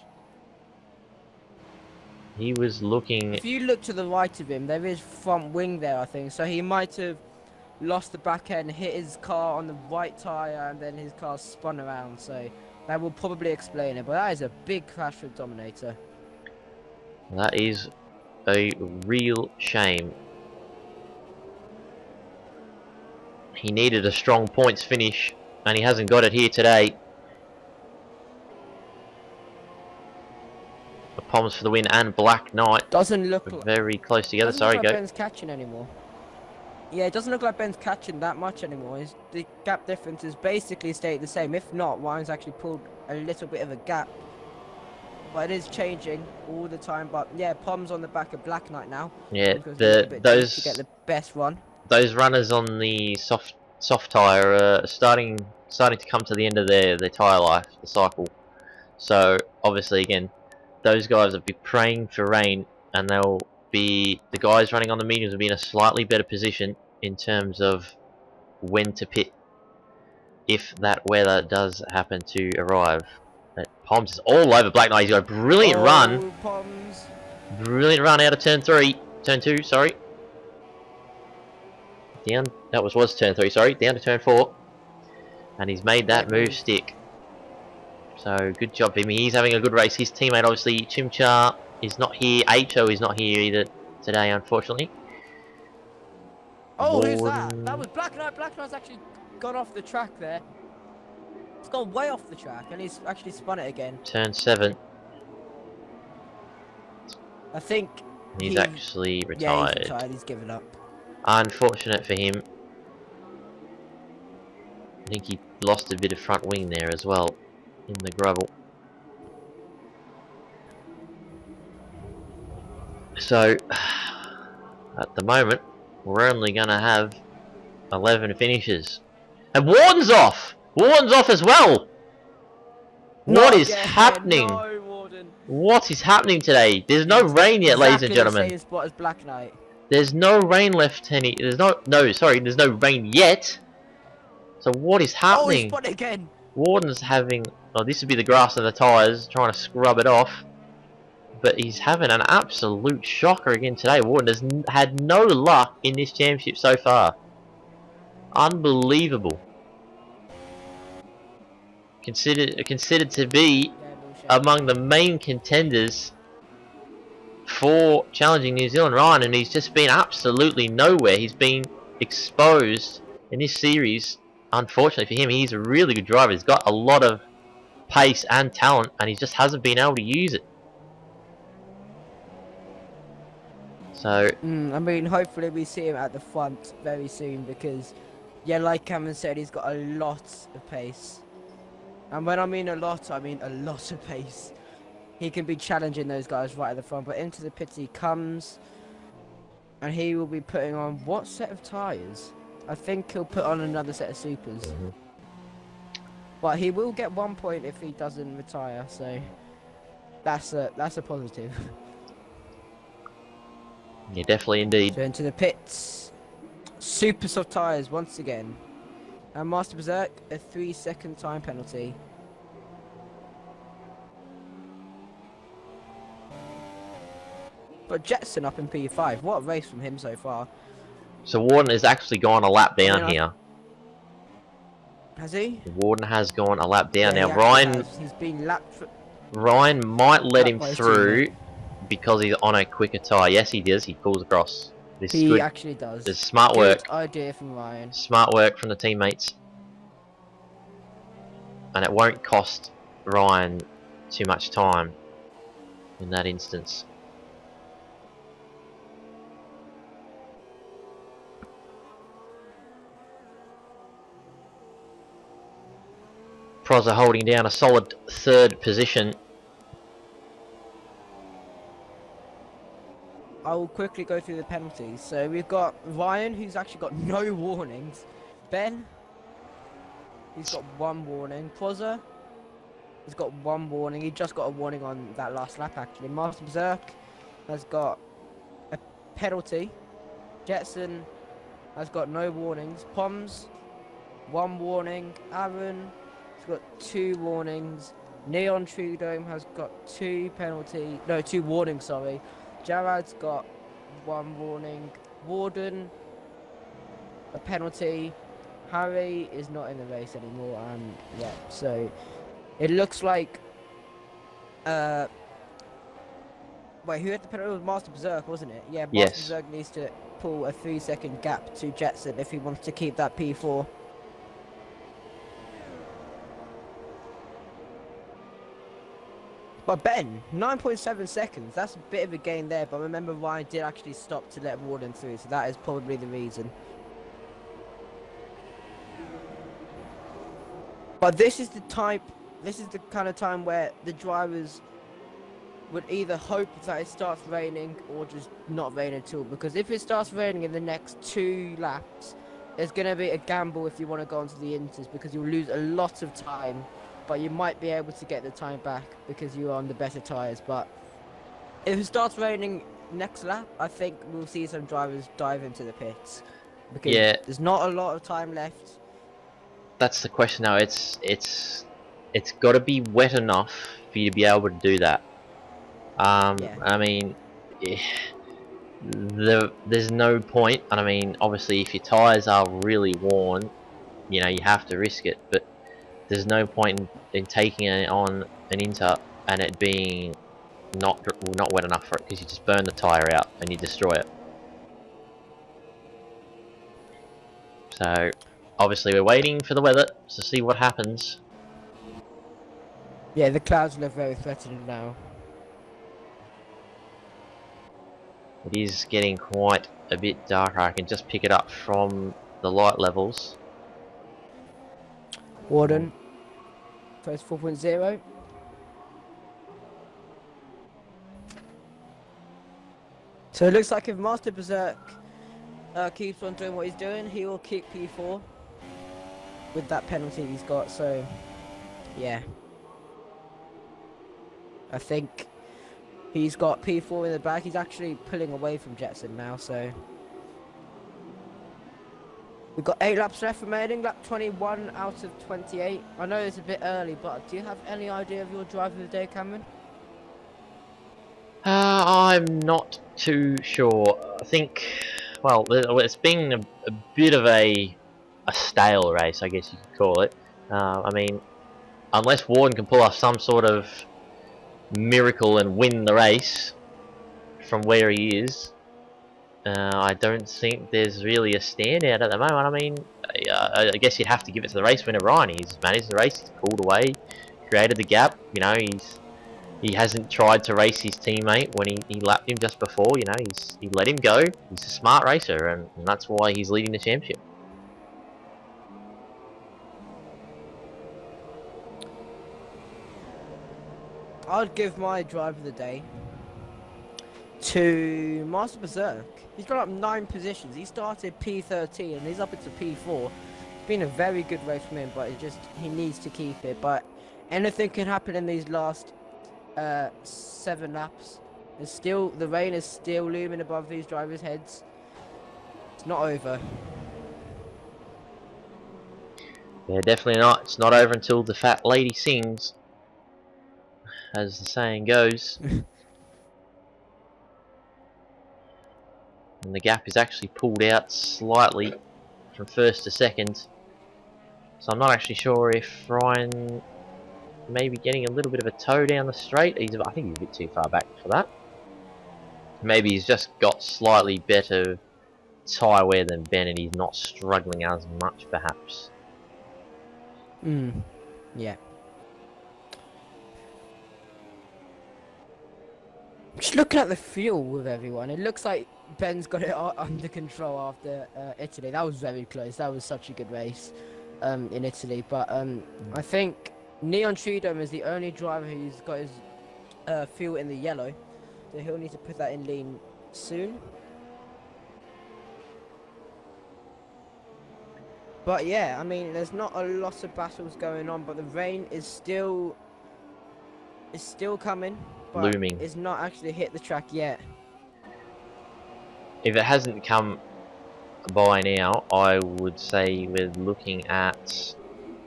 He was looking... If you look to the right of him, there is front wing there, I think. So he might have lost the back end, hit his car on the right tyre, and then his car spun around. So that will probably explain it. But that is a big crash for Dominator. That is a real shame. He needed a strong points finish, and he hasn't got it here today. The Poms for the win, and Black Knight doesn't look very close together. Sorry, go. Ben's catching anymore. Yeah, it doesn't look like Ben's catching that much anymore. The gap difference is basically stayed the same. If not, Ryan's actually pulled a little bit of a gap. But it is changing all the time. But yeah, Pom's on the back of Black Knight now. Yeah, those to get the best run. Those runners on the soft tyre are starting to come to the end of their tyre life, the cycle. So obviously, again, those guys will be praying for rain, and they'll be the guys running on the mediums will be in a slightly better position in terms of when to pit if that weather does happen to arrive. Poms is all over Black Knight. He's got a brilliant run. Poms. Brilliant run out of turn 2, sorry. Down, that was turn 3, sorry, down to turn 4. And he's made that move stick. So good job for him. He's having a good race. His teammate, obviously, Chimchar, is not here. HO is not here either today, unfortunately. Oh, who's that? That was Black Knight. Black Knight's actually gone off the track there. It's gone way off the track, and he's actually spun it again. Turn 7. I think he's actually retired. Yeah, he's retired. He's given up. Unfortunate for him. I think he lost a bit of front wing there as well in the gravel. So at the moment we're only gonna have 11 finishes. And Warden's off! Warden's off as well! What is happening? No, Warden. What is happening today? There's no rain yet, ladies and gentlemen. Same spot as Black Knight. There's no rain left any. There's no rain yet. So what is happening? Oh, he spun it again. Warden's having... Oh, this would be the grass on the tyres, trying to scrub it off. But he's having an absolute shocker again today. Warden has had no luck in this championship so far. Unbelievable. Considered to be among the main contenders for challenging New Zealand Ryan, and he's just been absolutely nowhere. He's been exposed in this series. Unfortunately for him, he's a really good driver. He's got a lot of pace and talent, and he just hasn't been able to use it. So I mean, hopefully we see him at the front very soon, because, yeah, like Cameron said, he's got a lot of pace. And when I mean a lot of pace. He can be challenging those guys right at the front. But into the pits he comes, and he will be putting on what set of tyres? I think he'll put on another set of supers. But he will get 1 point if he doesn't retire, so that's a positive. yeah, definitely indeed. So into the pits. Super soft tyres once again. And Master Berserk, a 3-second time penalty. But Jetson up in P5. What a race from him so far. So Warden has actually gone a lap down here. Has he? Warden has gone a lap down. Yeah, now Ryan, he's been lapped. Ryan might let him through because he's on a quicker tyre. Yes, he does. He pulls across. This is good. Actually does. This is smart work. Good idea from Ryan. Smart work from the teammates. And it won't cost Ryan too much time in that instance. Pros are holding down a solid third position. I will quickly go through the penalties. So we've got Ryan, who's actually got no warnings. Ben, he's got 1 warning. Prozza, he's got 1 warning. He just got a warning on that last lap, actually. Master Berserk has got a penalty. Jetson has got no warnings. Poms, 1 warning. Aaron has got 2 warnings. Neon True Dome has got 2 warnings, sorry. Jarad's got 1 warning. Warden, a penalty. Harry is not in the race anymore, and yeah, so it looks like wait, who had the penalty? It was Master Berserk, wasn't it? Yeah, Master Berserk needs to pull a 3-second gap to Jetson if he wants to keep that P4. But Ben, 9.7 seconds, that's a bit of a gain there, but remember Ryan did actually stop to let Warden through, so that is probably the reason. But this is the kind of time where the drivers would either hope that it starts raining or just not rain at all, because if it starts raining in the next 2 laps, there's going to be a gamble if you want to go onto the inters, because you'll lose a lot of time. But you might be able to get the time back because you're on the better tyres. But if it starts raining next lap, I think we'll see some drivers dive into the pits, because there's not a lot of time left. That's the question now. It's got to be wet enough for you to be able to do that. I mean, there's no point. And I mean, obviously, if your tyres are really worn, you know, you have to risk it. But there's no point in taking it on an inter and it being not wet enough for it, because you just burn the tyre out and you destroy it. So obviously we're waiting for the weather to see what happens. Yeah, the clouds look very threatening now. It is getting quite a bit darker. I can just pick it up from the light levels. Warden, first 4.0. So it looks like if Master Berserk keeps on doing what he's doing, he will keep P4 with that penalty he's got. So yeah, I think he's got P4 in the back. He's actually pulling away from Jetson now, so We've got 8 laps left remaining, lap 21 out of 28. I know it's a bit early, but do you have any idea of your driver of the day, Cameron? I'm not too sure. I think, well, it's been a bit of a stale race, I guess you could call it. I mean, unless Warden can pull off some sort of miracle and win the race from where he is, I don't think there's really a standout at the moment. I mean, I guess you'd have to give it to the race winner, Ryan. He's managed the race, he's pulled away, created the gap. You know, he hasn't tried to race his teammate when he lapped him just before. You know, he let him go. He's a smart racer, and that's why he's leading the championship. I'd give my driver of the day to Master Berserk. He's got up 9 positions. He started P13 and he's up into P4. It's been a very good race from him, but he needs to keep it. But anything can happen in these last 7 laps. The rain is still looming above these drivers' heads. It's not over. Yeah, definitely not. It's not over until the fat lady sings, as the saying goes. And the gap is actually pulled out slightly from first to second. So I'm not actually sure if Ryan may be getting a little bit of a toe down the straight. I think he's a bit too far back for that. Maybe he's just got slightly better tyre wear than Ben and he's not struggling as much, perhaps. Yeah. Just looking at the fuel with everyone, it looks like Ben's got it under control after Italy. That was very close. That was such a good race in Italy. But I think Neon Cheeto is the only driver who's got his fuel in the yellow. So he'll need to put that in lean soon. But yeah, I mean, there's not a lot of battles going on, but the rain is still coming. But Looming. it's not actually hit the track yet. If it hasn't come by now, I would say we're looking at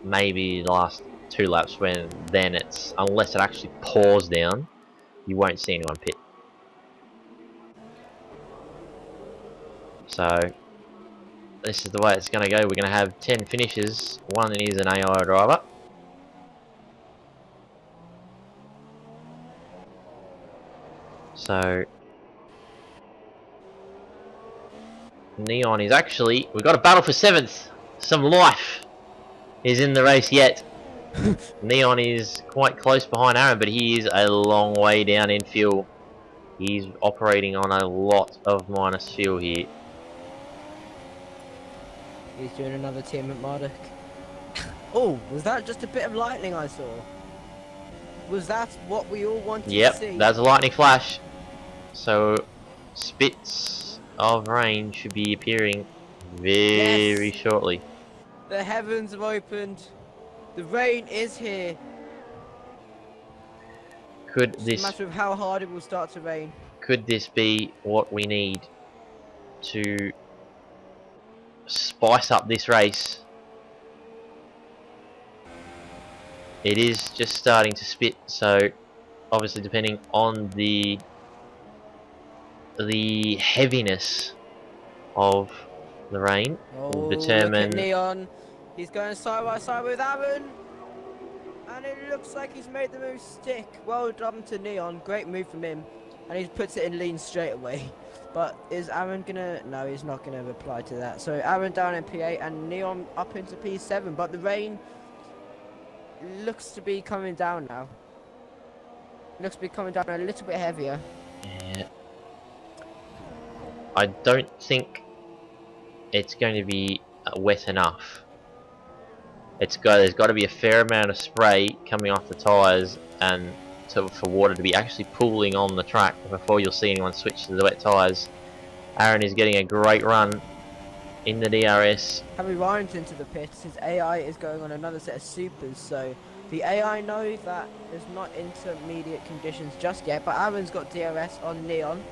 maybe the last 2 laps when then it's, unless it actually pours down, you won't see anyone pit. So this is the way it's going to go. We're going to have 10 finishes. One is an AI driver. So Neon is actually, we've got a battle for 7th. Some life is in the race yet. Neon is quite close behind Aaron, but he is a long way down in fuel. He's operating on a lot of minus fuel here. He's doing another team at Marduk. Oh, was that just a bit of lightning I saw? Was that what we all wanted to see? Yep, that's a lightning flash. So spits of rain should be appearing very shortly. The heavens have opened. The rain is here. Could It's this a matter of how hard it will start to rain. Could this be what we need to spice up this race? It is just starting to spit, so obviously depending on the heaviness of the rain will determine. Look at Neon. He's going side by side with Aaron, and it looks like he's made the move stick. Well done to Neon, great move from him, and he puts it in lean straight away. But is Aaron gonna? No, he's not gonna reply to that. So Aaron down in P8 and Neon up into P7, but the rain looks to be coming down now. Looks to be coming down a little bit heavier. Yeah. I don't think it's going to be wet enough. There's got to be a fair amount of spray coming off the tyres and for water to be actually pooling on the track before you'll see anyone switch to the wet tyres. Aaron is getting a great run in the DRS. Harry Ryan's into the pits. His AI is going on another set of supers, so the AI know that there's not intermediate conditions just yet, but Aaron's got DRS on Neon.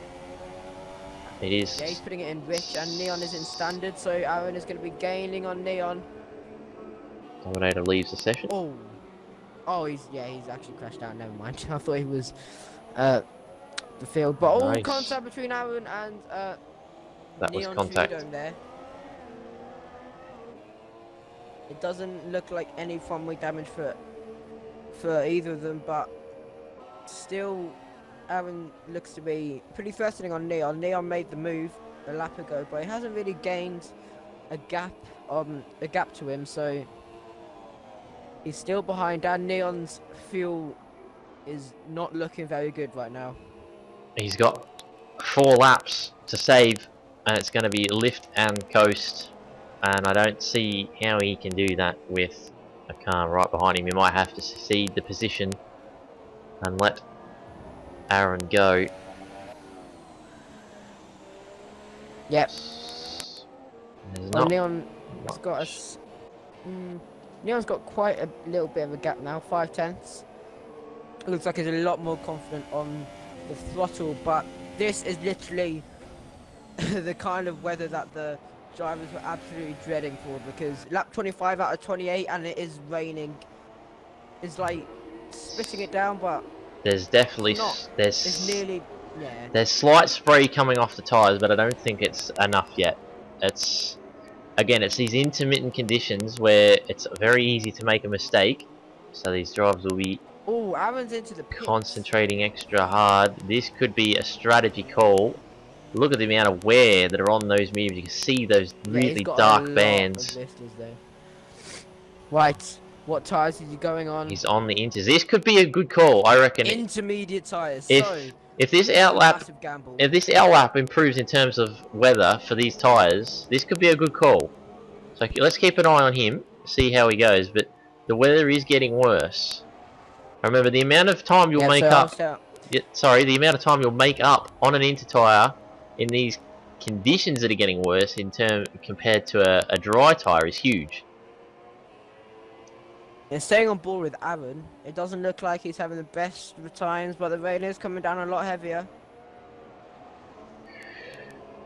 It is. Yeah, he's putting it in rich, and Neon is in standard, so Aaron is going to be gaining on Neon. Dominator leaves the session. Oh, he's actually crashed out. Never mind. I thought he was the field, but Nice. Contact between Aaron and That was Neon contact. Freedom there. It doesn't look like any front-wing damage for either of them, but still, Aaron looks to be pretty threatening on Neon. Neon made the move a lap ago, but he hasn't really gained a gap to him, so he's still behind. And Neon's fuel is not looking very good right now. He's got 4 laps to save, and it's going to be lift and coast. And I don't see how he can do that with a car right behind him. He might have to cede the position and let Aaron go. Yep. Well, Neon's got quite a little bit of a gap now, 5/10. Looks like he's a lot more confident on the throttle, but this is literally the kind of weather that the drivers were absolutely dreading for, because lap 25 out of 28 and it is raining. It's like spitting it down, but there's definitely it's nearly, yeah. There's slight spray coming off the tyres, but I don't think it's enough yet. It's these intermittent conditions where it's very easy to make a mistake, so these drivers will be Aaron's into the pits. Concentrating extra hard. This could be a strategy call. Look at the amount of wear that are on those mirrors. You can see those really dark bands. Right, what tyres is he going on? He's on the inters. This could be a good call, I reckon. Intermediate tyres. If this outlap improves in terms of weather for these tyres, this could be a good call. So let's keep an eye on him, see how he goes. But the weather is getting worse. Remember, the amount of time you'll make up. The amount of time you'll make up on an inter tyre in these conditions that are getting worse compared to a dry tyre is huge. And staying on board with Aaron, it doesn't look like he's having the best of times, but the rain is coming down a lot heavier.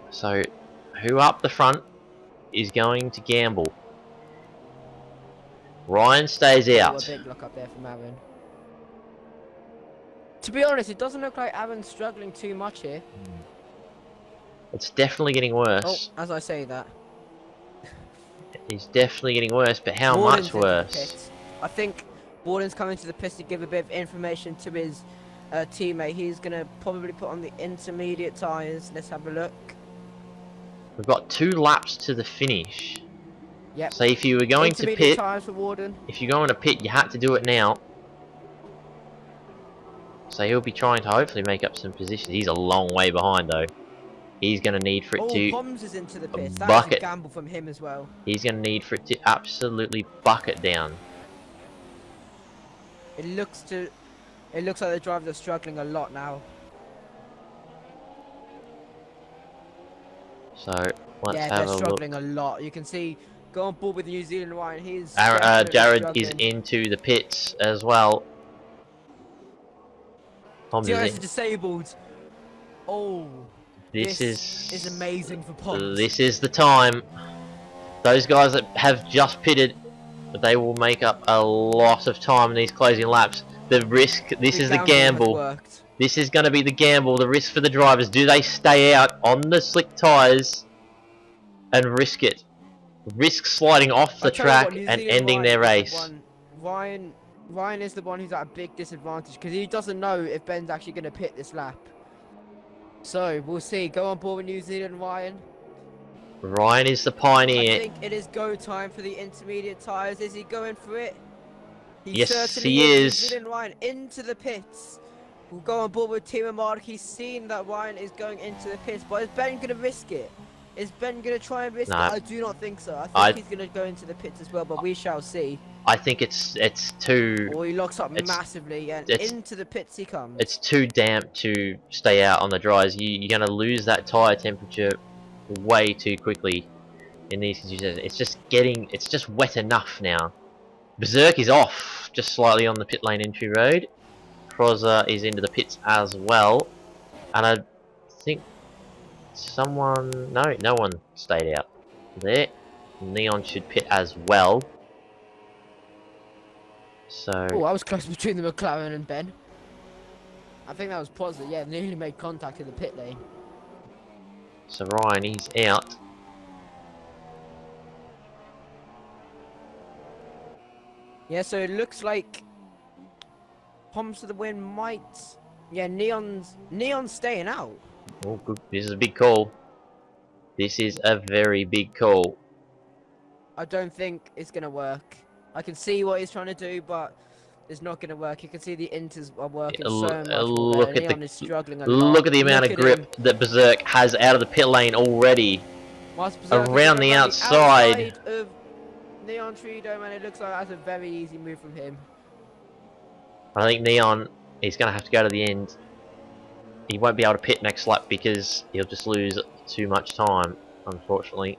So, who up the front is going to gamble? Ryan stays out. A big lock up there from Aaron. To be honest, it doesn't look like Aaron's struggling too much here. It's definitely getting worse. Oh, as I say that. He's definitely getting worse, but how much worse? I think Borden's coming to the pits to give a bit of information to his teammate. He's going to probably put on the intermediate tyres. Let's have a look. We've got 2 laps to the finish. Yep. So if you were going to pit, tyres for Warden. If you're going to pit, you had to do it now. So he'll be trying to hopefully make up some positions. He's a long way behind though. He's going to need for it to Poms is into the pits. That's a gamble from him as well. He's going to need for it to absolutely bucket down. It looks like the drivers are struggling a lot now. So let's have a look. They're struggling a lot. You can see, go on board with New Zealand Ryan. He's Jared is into the pits as well. DRS is disabled. Oh, this is amazing for Poms. This is the time. Those guys that have just pitted, they will make up a lot of time in these closing laps. The risk, this is the gamble. This is going to be the gamble, the risk for the drivers. Do they stay out on the slick tyres and risk it? Risk sliding off the track and ending their race. Ryan is the one who's at a big disadvantage because he doesn't know if Ben's actually going to pit this lap. So, we'll see. Go on board with New Zealand, Ryan. Ryan is the pioneer. I think it is go time for the intermediate tyres. Is he going for it? Yes, he is. New Zealand Ryan into the pits. We'll go on board with Team Mark. He's seen that Ryan is going into the pits, but is Ben going to risk it? Is Ben going to try and risk it? I do not think so. I think he's going to go into the pits as well, but we shall see. I think it's too... Oh, he locks up massively, and into the pits he comes. It's too damp to stay out on the dries. You're going to lose that tyre temperature way too quickly in these conditions. It's just wet enough now. Berserk is off just slightly on the pit lane entry road. Crozza is into the pits as well, and I think someone... No one stayed out there. Neon should pit as well. So... Oh, I was close between the McLaren and Ben. I think that was positive. Yeah, nearly made contact in the pit lane. So Ryan, he's out. Yeah, so it looks like Poms to the win might... Yeah, Neon's staying out. Oh, good. This is a big call. This is a very big call. I don't think it's going to work. I can see what he's trying to do, but it's not going to work. You can see the inters are working so much more there. Neon is struggling a lot. Look at the amount of grip that Berserk has out of the pit lane already. Around the outside of Neon Treedome, and it looks like that's a very easy move from him. I think Neon is going to have to go to the end. He won't be able to pit next lap because he'll just lose too much time, unfortunately.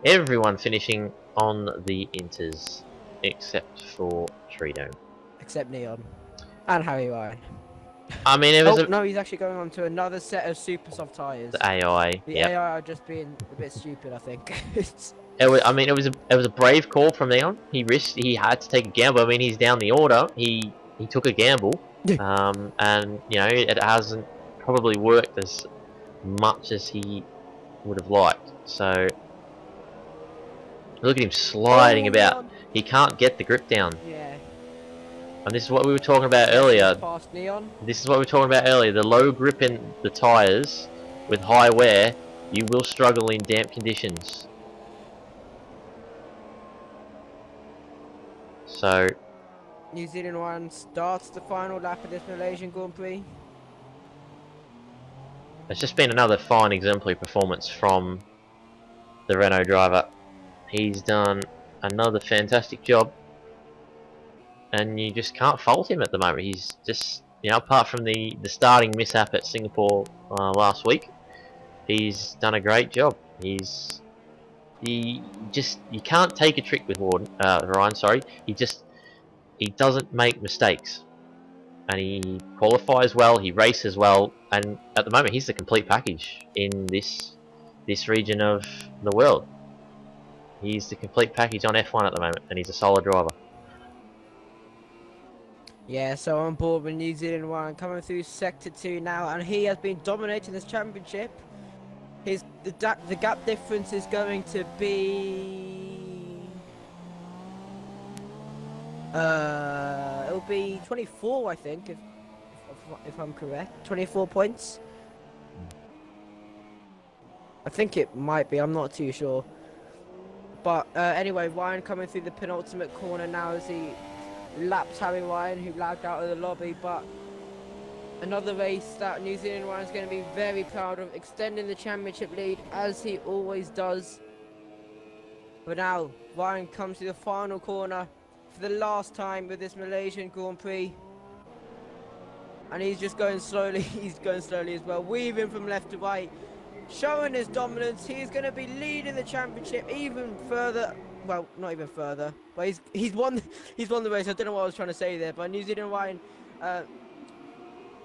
Everyone finishing on the inters except for Treedome. Except Neon. And Harry Ryan. I mean, it was no, he's actually going on to another set of super soft tyres. The AI. The AI are just being a bit stupid, I think. I mean, it was a brave call from Neon. He had to take a gamble. I mean, he's down the order. He took a gamble. And you know, it hasn't probably worked as much as he would have liked. So look at him sliding about. He can't get the grip down. Yeah. And this is what we were talking about earlier. Past Neon. This is what we were talking about earlier. The low grip in the tyres with high wear, you will struggle in damp conditions. So New Zealand one starts the final lap of this Malaysian Grand Prix. It's just been another fine exemplary performance from the Renault driver. He's done another fantastic job, and you just can't fault him at the moment. He's just, you know, apart from the starting mishap at Singapore last week, he's done a great job. You can't take a trick with Ryan. Sorry, he doesn't make mistakes, and he qualifies well. He races well, and at the moment he's the complete package in this region of the world. He's the complete package on F1 at the moment, and he's a solid driver. Yeah, so on board with New Zealand 1 coming through Sector 2 now, and he has been dominating this championship. The gap difference is going to be... it'll be 24, I think, if I'm correct. 24 points. I think it might be, I'm not too sure. But anyway, Ryan coming through the penultimate corner now as he laps Harry Ryan, who lagged out of the lobby. But another race that New Zealand Ryan's going to be very proud of, extending the championship lead as he always does. But now Ryan comes to the final corner for the last time with this Malaysian Grand Prix, and he's just going slowly. He's going slowly as well, weaving from left to right, showing his dominance. He's going to be leading the championship even further. Well, not even further, but he's won the race. I don't know what I was trying to say there, but New Zealand Ryan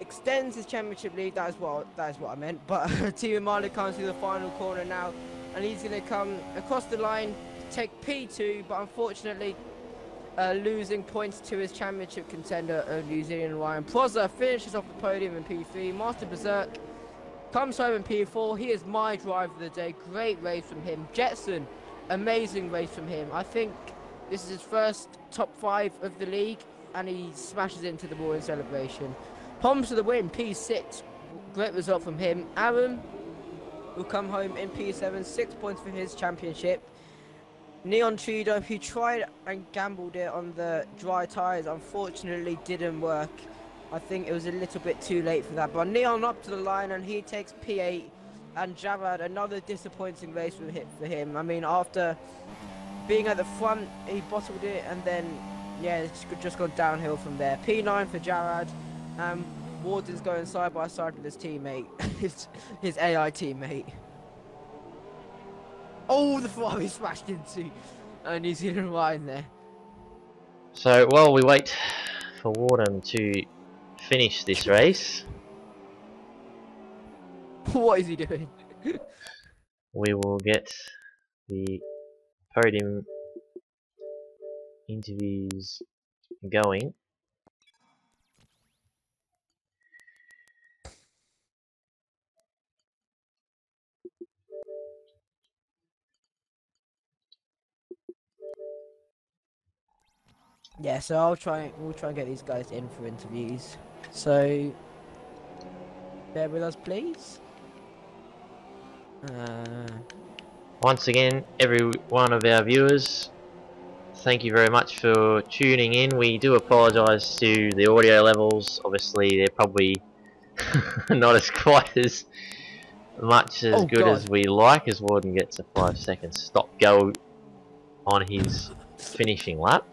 extends his championship lead. That is what I meant. But Timo Marley comes to the final corner now, and he's going to come across the line to take P2, but unfortunately losing points to his championship contender of New Zealand Ryan. Proza finishes off the podium in P3. Master Berserk comes home in P4. He is my driver of the day. Great race from him. Jetson, amazing race from him. I think this is his first top 5 of the league, and he smashes into the wall in celebration. Poms to the win, P6. Great result from him. Aaron will come home in P7. 6 points for his championship. Neon Treedome, who tried and gambled it on the dry tyres, unfortunately didn't work. I think it was a little bit too late for that. But Neon up to the line, and he takes P8. And Javad, another disappointing race for him. I mean, after being at the front, he bottled it, and then, yeah, it's just gone downhill from there. P9 for Javad. Warden's going side by side with his teammate, his AI teammate. Oh, the Ferrari smashed into New Zealand Ryan there. So, while we wait for Warden to finish this race, What is he doing? we will get the podium interviews going. Yeah, so we'll try and get these guys in for interviews. So bear with us, please. Once again, every one of our viewers, thank you very much for tuning in. We do apologise to the audio levels. Obviously, they're probably not as quite as much as good as we like, as Warden gets a 5-second stop go on his finishing lap.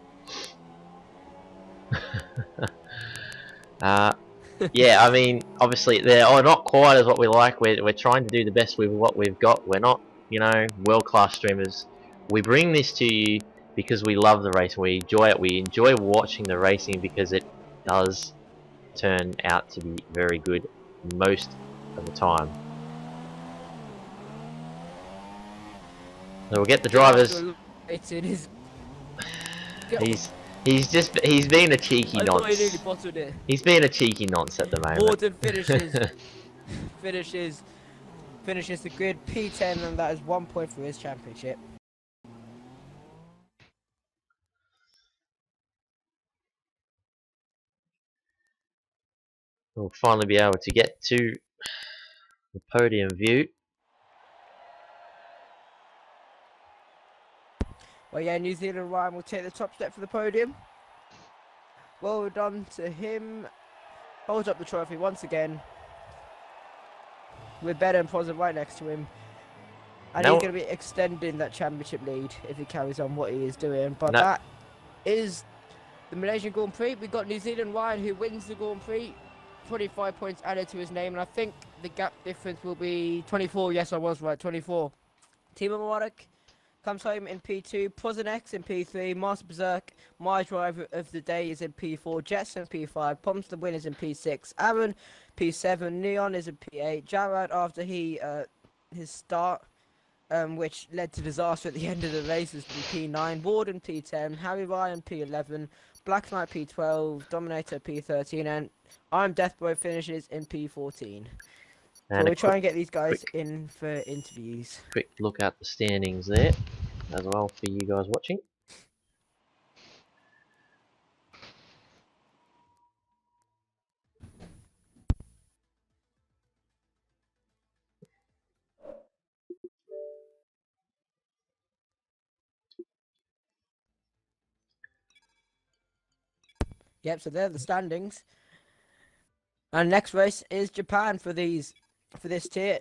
Yeah, I mean, obviously they're not quite as what we like. We're trying to do the best with what we've got. We're not, you know, world-class streamers. We bring this to you because we love the race. We enjoy it. We enjoy watching the racing because it does turn out to be very good most of the time. So we'll get the drivers. He's being a cheeky nonce. He's being a cheeky nonce at the moment. Warden finishes the grid P10, and that is 1 point for his championship. We'll finally be able to get to the podium view. Well, yeah, New Zealand Ryan will take the top step for the podium. Well done to him. Holds up the trophy once again, with Ben and Pozza right next to him. And he's going to be extending that championship lead if he carries on what he is doing. But that is the Malaysian Grand Prix. We've got New Zealand Ryan who wins the Grand Prix. 25 points added to his name. And I think the gap difference will be 24. Yes, I was right. 24. Team Mubarak comes home in P2, Prozanex in P3, Master Berserk, my driver of the day is in P4, Jetson P5, Poms the winners in P6, Aaron P7, Neon is in P8, Jarrad after his start, which led to disaster at the end of the race, is P9, Warden P10, Harry Ryan P11, Black Knight P12, Dominator P13, and I'm Deathbro finishes in P14. So we'll try and get these guys in for interviews. Quick look at the standings there as well for you guys watching. Yep, so they're the standings. And next race is Japan for this tier.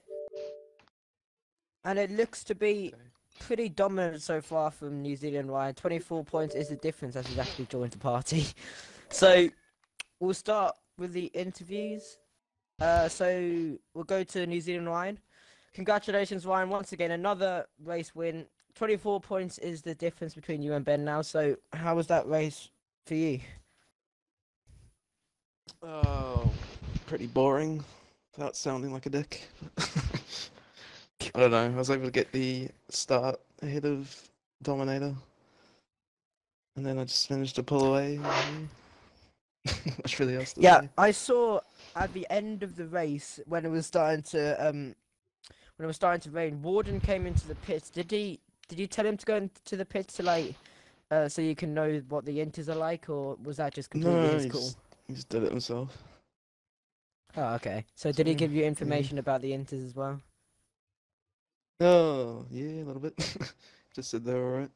And it looks to be pretty dominant so far from New Zealand Ryan. 24 points is the difference as he's actually joined the party. So we'll start with the interviews. So we'll go to New Zealand Ryan. Congratulations, Ryan, once again, another race win. 24 points is the difference between you and Ben now. So how was that race for you? Oh, pretty boring, without sounding like a dick. I don't know, I was able to get the start ahead of Dominator, and then I just managed to pull away. Much really else to say. I saw at the end of the race when it was starting to rain, Warden came into the pits. Did you tell him to go into the pits to like so you can know what the inters are like, or was that just completely his call? He just did it himself. Oh, okay. So did he give you information about the inters as well? Oh, yeah, a little bit. Just said they were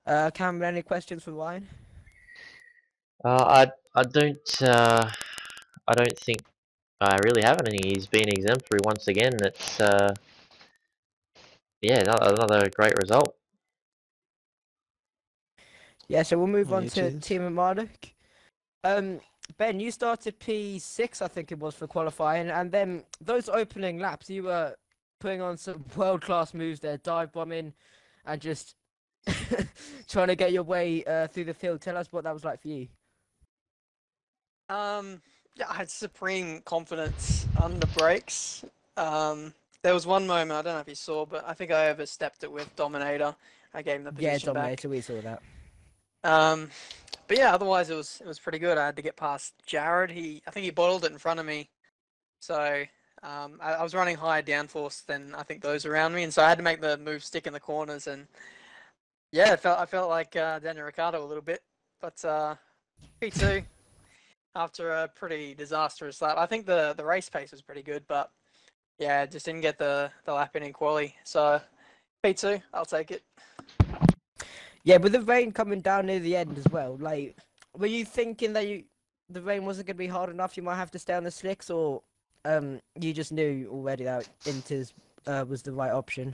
alright. Cameron, any questions for Ryan? I don't think I really have anything. He's been exemplary once again. It's yeah, another great result. Yeah, so we'll move on to Team Marduk. Ben, you started P6, I think it was, for qualifying, and then those opening laps, you were putting on some world-class moves there, dive bombing, and just trying to get your way through the field. Tell us what that was like for you. Yeah, I had supreme confidence on the brakes. There was one moment, I don't know if you saw, but I think I overstepped it with Dominator. I gave him the Yeah, position back. Dominator, we saw that. But yeah, otherwise it was pretty good. I had to get past Jared. I think he bottled it in front of me. So I was running higher downforce than I think those around me, and so I had to make the move stick in the corners. And yeah, I felt like Daniel Ricciardo a little bit, but P2 after a pretty disastrous lap. I think the race pace was pretty good, but yeah, just didn't get the lap in quali. So P2, I'll take it. Yeah, with the rain coming down near the end as well, like, were you thinking that the rain wasn't going to be hard enough, you might have to stay on the slicks, or you just knew already that Inters was the right option?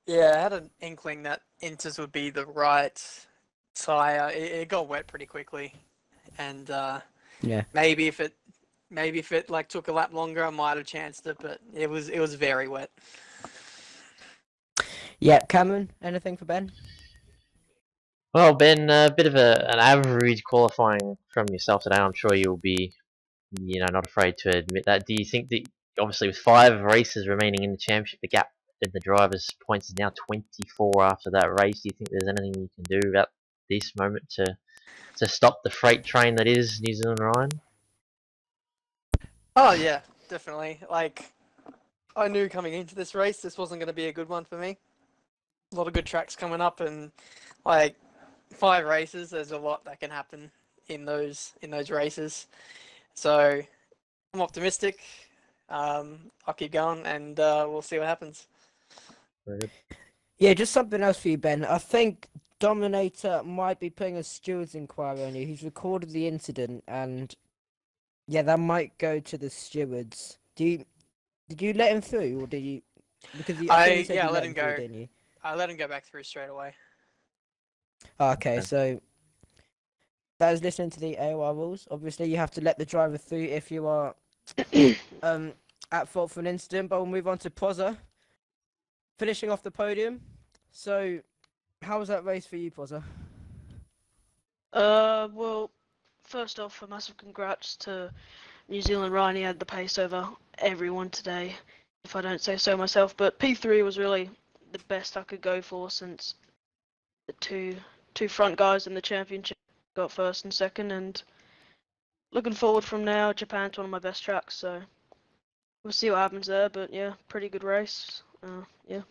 Yeah, I had an inkling that Inters would be the right tyre. It got wet pretty quickly, and yeah, maybe if it like took a lap longer, I might have chanced it, but it was very wet. Yeah, Cameron, anything for Ben? Well, Ben, a bit of an average qualifying from yourself today. I'm sure you'll be, not afraid to admit that. Do you think that, obviously, with 5 races remaining in the championship, the gap in the drivers' points is now 24 after that race? Do you think there's anything you can do about this moment to stop the freight train that is New Zealand Ryan? Oh yeah, definitely. Like, I knew coming into this race, this wasn't going to be a good one for me. A lot of good tracks coming up, and like 5 races, there's a lot that can happen in those races. So I'm optimistic. I'll keep going, and we'll see what happens. Very good. Yeah, just something else for you, Ben. I think Dominator might be putting a steward's inquiry on you. He's recorded the incident, and yeah, that might go to the stewards. Did you let him through, or did you? Because I think you said you let him through, go. didn't you? I let him go back through straight away. Okay, so that is listening to the AOR rules. Obviously, you have to let the driver through if you are at fault for an incident. But we'll move on to Pozza, finishing off the podium. So, how was that race for you, Pozza? Well, first off, a massive congrats to New Zealand Ryan. He had the pace over everyone today, if I don't say so myself. But P3 was really the best I could go for since the two front guys in the championship got first and second. And looking forward from now, Japan's one of my best tracks, so we'll see what happens there. But yeah, pretty good race. Yeah.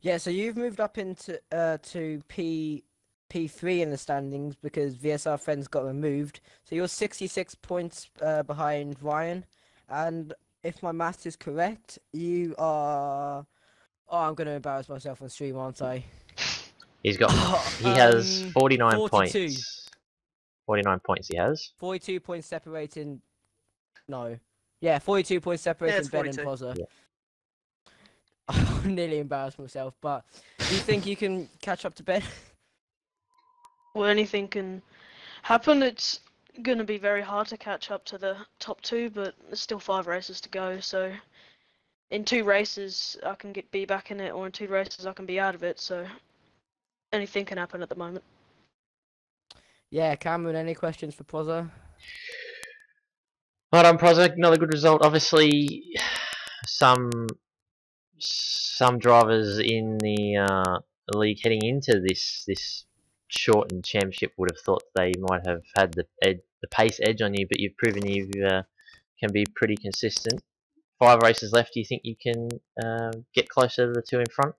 Yeah, so you've moved up into to P3 in the standings because VSR Friends got removed. So you're 66 points behind Ryan, and if my maths is correct, you are. Oh, I'm going to embarrass myself on stream, aren't I? He has 49 42. points. 49 points he has. 42 points separating. No. Yeah, 42 points separating Ben and 42. Pozza. Yeah. I nearly embarrassed myself, but do you think you can catch up to Ben? Well, anything can happen. It's going to be very hard to catch up to the top 2, but there's still 5 races to go, so in 2 races I can be back in it, or in 2 races I can be out of it, so anything can happen at the moment. Yeah, Cameron, any questions for Pozza? Well done, Prozac. Another good result. Obviously, some drivers in the league heading into this shortened championship would have thought they might have had the pace edge on you, but you've proven you can be pretty consistent. 5 races left. Do you think you can get closer to the 2 in front?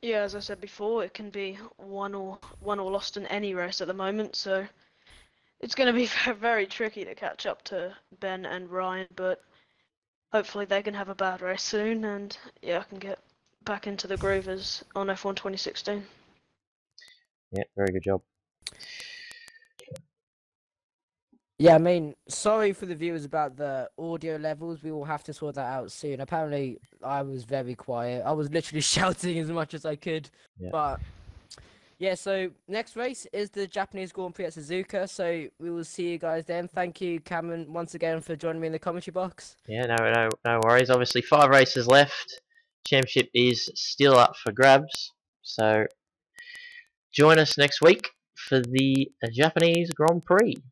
Yeah, as I said before, it can be won or lost in any race at the moment, so it's going to be very tricky to catch up to Ben and Ryan, but hopefully they can have a bad race soon, and yeah, I can get back into the groove as on F1 2016. Yeah, very good job. Yeah, I mean, sorry for the viewers about the audio levels. We will have to sort that out soon. Apparently, I was very quiet. I was literally shouting as much as I could. Yeah. But, yeah, so next race is the Japanese Grand Prix at Suzuka. So we will see you guys then. Thank you, Cameron, once again for joining me in the commentary box. Yeah, no worries. Obviously, 5 races left. Championship is still up for grabs. So join us next week for the Japanese Grand Prix.